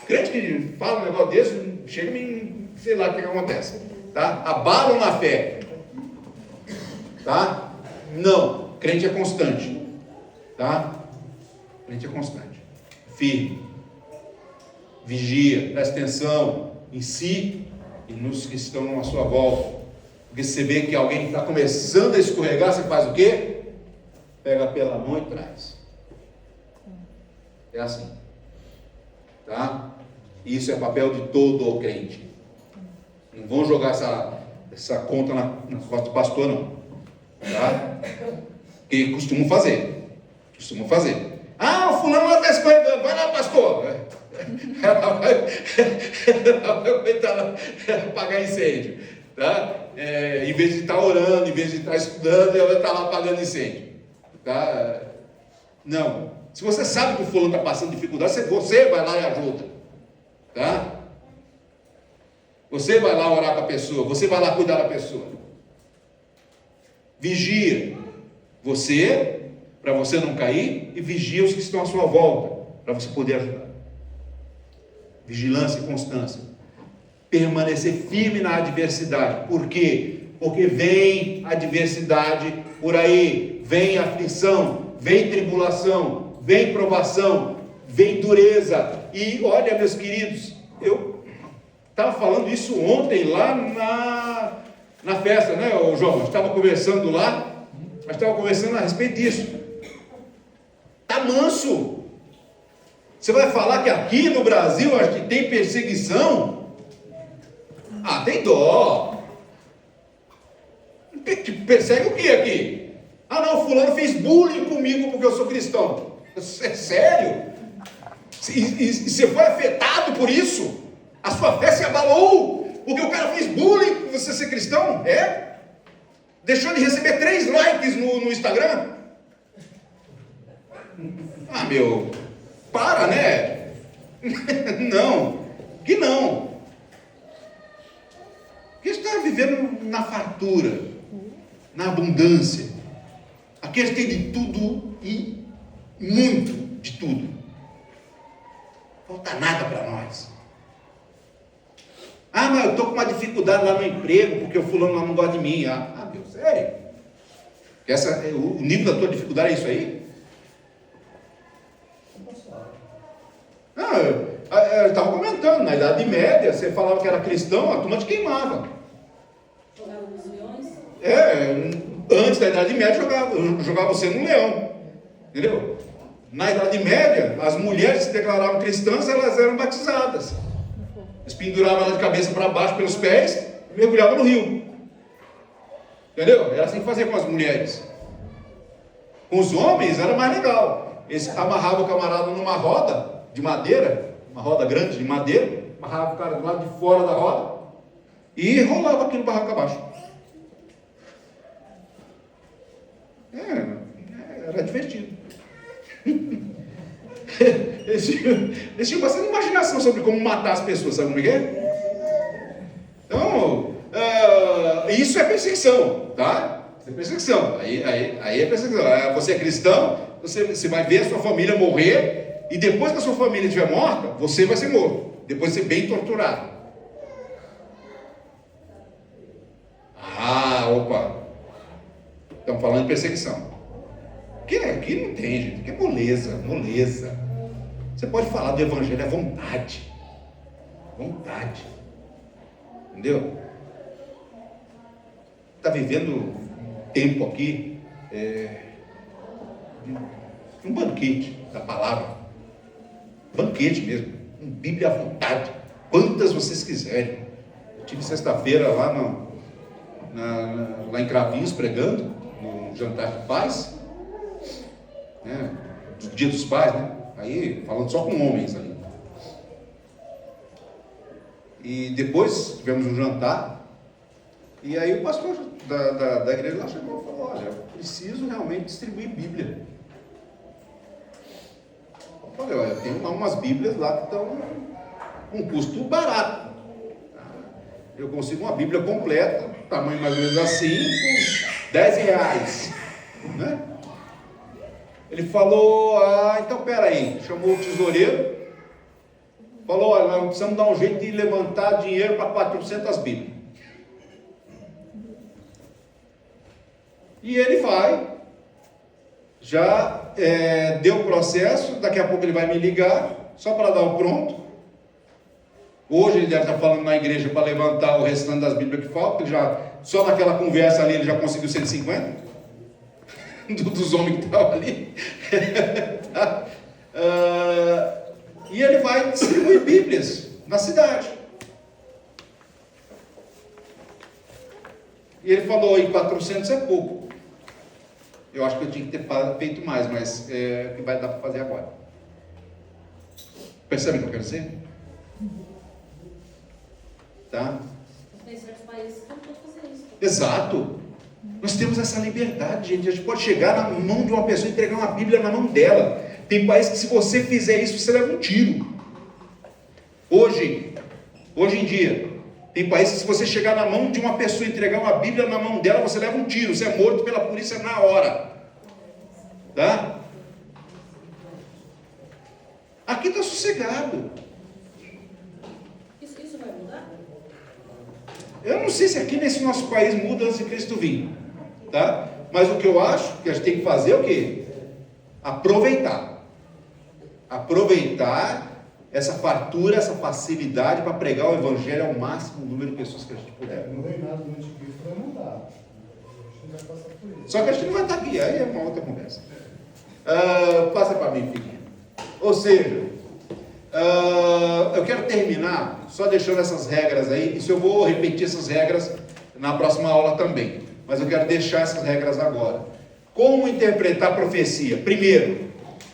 Crente que fala um negócio desse, chega em sei lá o que acontece. Tá? Abalo na fé. Tá? Não. Crente é constante. Tá? Crente é constante. Firme. Vigia. Presta atenção em si e nos que estão à sua volta. Porque você vê que alguém está começando a escorregar, você faz o quê? Pega pela mão e traz. É assim. Tá? Isso é papel de todo o crente. Não vão jogar essa conta nas costas do pastor, não. Tá? Que costumam fazer. O fulano lá está escorregando. Vai lá, pastor. Ela vai começar a apagar incêndio. Tá? Em vez de estar orando, em vez de estar estudando, ela está lá apagando incêndio. Tá? Não. Se você sabe que o fulano está passando dificuldade, você vai lá e ajuda. Tá? Você vai lá orar com a pessoa, você vai lá cuidar da pessoa. Vigia você, para você não cair, e vigia os que estão à sua volta, para você poder ajudar. Vigilância e constância. Permanecer firme na adversidade. Por quê? Porque vem adversidade por aí, vem aflição, vem tribulação, vem provação, vem dureza. E olha, meus queridos, eu estava falando isso ontem lá na festa, né, João? A gente estava conversando lá, a respeito disso. Está manso. Você vai falar que aqui no Brasil acho que tem perseguição? Tem dó. Persegue o que aqui? Não, fulano fez bullying comigo porque eu sou cristão. É sério? E você foi afetado por isso? A sua fé se abalou porque o cara fez bullying por você ser cristão? Deixou de receber 3 likes no Instagram? Para, né? Não, que não. Porque está vivendo na fartura, na abundância. Aqui a gente tem de tudo e muito de tudo. Não falta nada para nós. Mas eu estou com uma dificuldade lá no emprego, porque o fulano lá não gosta de mim. Meu, sério? O nível da tua dificuldade é isso aí? Eu estava comentando, na Idade Média, você falava que era cristão, a turma te queimava. Jogava nos leões? Antes da Idade Média jogava você no leão. Entendeu? Na Idade Média, as mulheres que se declaravam cristãs, elas eram batizadas. Eles penduravam ela de cabeça para baixo pelos pés e mergulhavam no rio. Entendeu? Era assim que fazia com as mulheres. Com os homens era mais legal. Eles amarravam o camarada numa roda de madeira, uma roda grande de madeira, amarravam o cara do lado de fora da roda e rolava aquilo barraco abaixo. Era divertido. Eles tinham bastante imaginação sobre como matar as pessoas, sabe como é? Então, isso é perseguição, tá? Isso é perseguição. Aí é perseguição. Você é cristão, você vai ver a sua família morrer, e depois que a sua família estiver morta, você vai ser morto. Depois de ser bem torturado. Opa! Estamos falando de perseguição. Aqui não tem, gente. Aqui é moleza. Você pode falar do evangelho à vontade. Vontade. Entendeu? Está vivendo tempo aqui um banquete da palavra. Banquete mesmo. Bíblia à vontade. Quantas vocês quiserem. Eu tive sexta-feira lá lá em Cravinhos pregando, no jantar de paz. Do Dia dos Pais, né? Aí falando só com homens ali. E depois tivemos um jantar, e aí o pastor da igreja lá chegou e falou: olha, eu preciso realmente distribuir Bíblia. Eu falei: olha, tem umas Bíblias lá que estão com um custo barato. Eu consigo uma Bíblia completa, tamanho mais ou menos assim, por R$10, né? Ele falou: então peraí, chamou o tesoureiro, falou: olha, nós precisamos dar um jeito de levantar dinheiro para 400 Bíblias. E ele vai, já deu o processo, daqui a pouco ele vai me ligar, só para dar o pronto. Hoje ele deve estar falando na igreja para levantar o restante das Bíblias que faltam, ele só naquela conversa ali ele já conseguiu 150. Dos homens que estavam ali. E ele vai distribuir Bíblias na cidade. E ele falou: e 400 é pouco. Eu acho que eu tinha que ter feito mais, mas o que vai dar para fazer agora. Percebe o que eu quero dizer? Tá? Tem certos países que não podem fazer isso. Exato. Nós temos essa liberdade, gente. A gente pode chegar na mão de uma pessoa e entregar uma Bíblia na mão dela. Tem países que, se você fizer isso, você leva um tiro. Hoje em dia, tem países que, se você chegar na mão de uma pessoa e entregar uma Bíblia na mão dela, você leva um tiro. Você é morto pela polícia na hora. Tá? Aqui está sossegado. Isso vai mudar? Eu não sei se aqui nesse nosso país muda antes de Cristo vir, tá? Mas o que eu acho que a gente tem que fazer é o quê? Aproveitar essa fartura, essa facilidade para pregar o evangelho ao máximo número de pessoas que a gente puder. No reinado do anticristo vai mudar. A gente vai passar por isso. Só que a gente não vai estar aqui, aí é uma outra conversa. Passa para mim, filhinha. Ou seja, eu quero terminar só deixando essas regras aí. Isso eu vou repetir essas regras na próxima aula também, mas eu quero deixar essas regras agora. Como interpretar a profecia? Primeiro,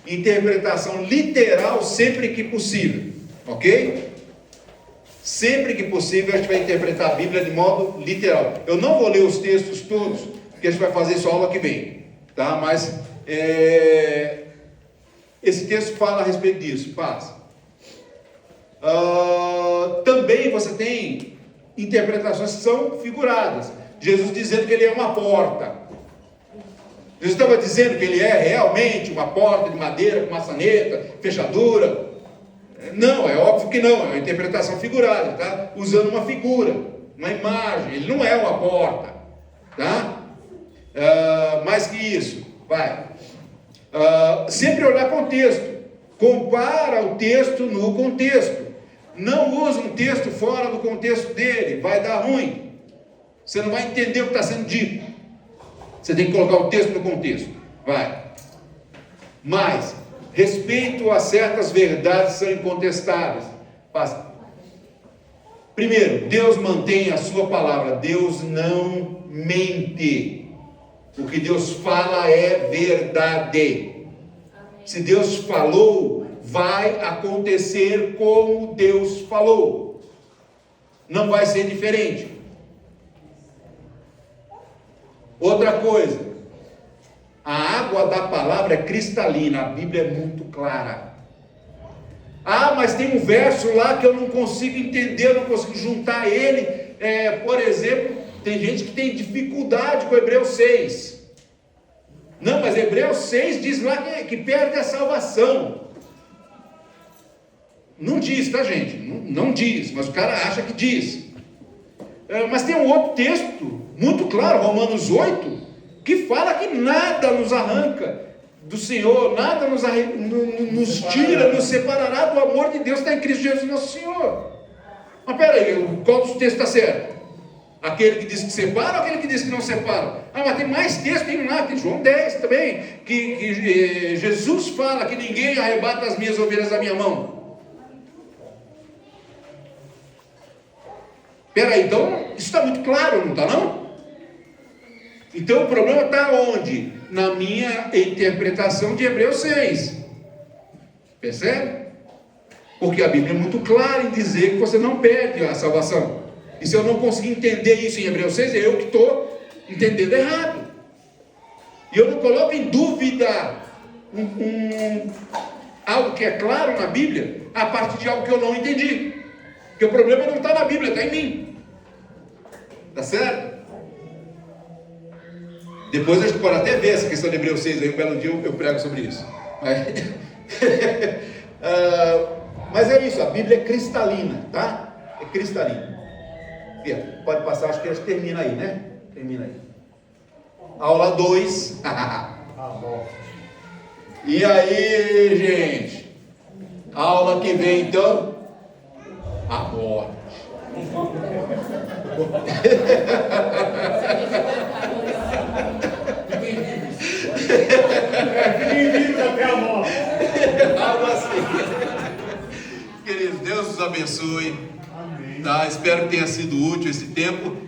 interpretação literal sempre que possível, ok? Sempre que possível a gente vai interpretar a Bíblia de modo literal. Eu não vou ler os textos todos, porque a gente vai fazer isso aula que vem, tá? Mas esse texto fala a respeito disso. Passa. Também você tem interpretações que são figuradas. Jesus dizendo que ele é uma porta. Jesus estava dizendo que ele é realmente uma porta de madeira com maçaneta, fechadura. Não, é óbvio que não, é uma interpretação figurada, tá? Usando uma figura, uma imagem. Ele não é uma porta, tá? Mais que isso, vai. Sempre olhar contexto. Compara o texto no contexto. Não usa um texto fora do contexto dele, vai dar ruim. Você não vai entender o que está sendo dito. Você tem que colocar o texto no contexto. Vai. Mas, respeito a certas verdades são incontestáveis. Primeiro, Deus mantém a sua palavra. Deus não mente. O que Deus fala é verdade. Se Deus falou, vai acontecer como Deus falou. Não vai ser diferente. Outra coisa, a água da palavra é cristalina, a Bíblia é muito clara. Ah, mas tem um verso lá que eu não consigo entender, eu não consigo juntar ele. Por exemplo, tem gente que tem dificuldade com Hebreus 6. Não, mas Hebreus 6 diz lá que perde a salvação. Não diz, tá, gente? Não diz, mas o cara acha que diz. Mas tem um outro texto muito claro, Romanos 8, que fala que nada nos arranca do Senhor, nada nos tira, nos separará do amor de Deus que está em Cristo Jesus nosso Senhor. Mas peraí, qual dos textos está certo? Aquele que diz que separa ou aquele que diz que não separa? Mas tem mais texto, tem lá, tem João 10 também, que Jesus fala que ninguém arrebata as minhas ovelhas da minha mão. Peraí, então, isso está muito claro, não está não? Então o problema está onde? Na minha interpretação de Hebreus 6. Percebe? Porque a Bíblia é muito clara em dizer que você não perde a salvação. E se eu não conseguir entender isso em Hebreus 6, é eu que estou entendendo errado. E eu não coloco em dúvida algo que é claro na Bíblia a partir de algo que eu não entendi. Porque o problema não está na Bíblia, está em mim. Tá certo? Depois a gente pode até ver essa questão de Hebreus 6, aí um belo dia eu prego sobre isso. Mas é isso, a Bíblia é cristalina, tá? É cristalina. Pode passar, acho que termina aí, né? Termina aí. Aula 2. E aí, gente? Aula que vem, então? A morte. Até a morte. Algo assim. Queridos, Deus os abençoe. Amém. Tá? Espero que tenha sido útil esse tempo.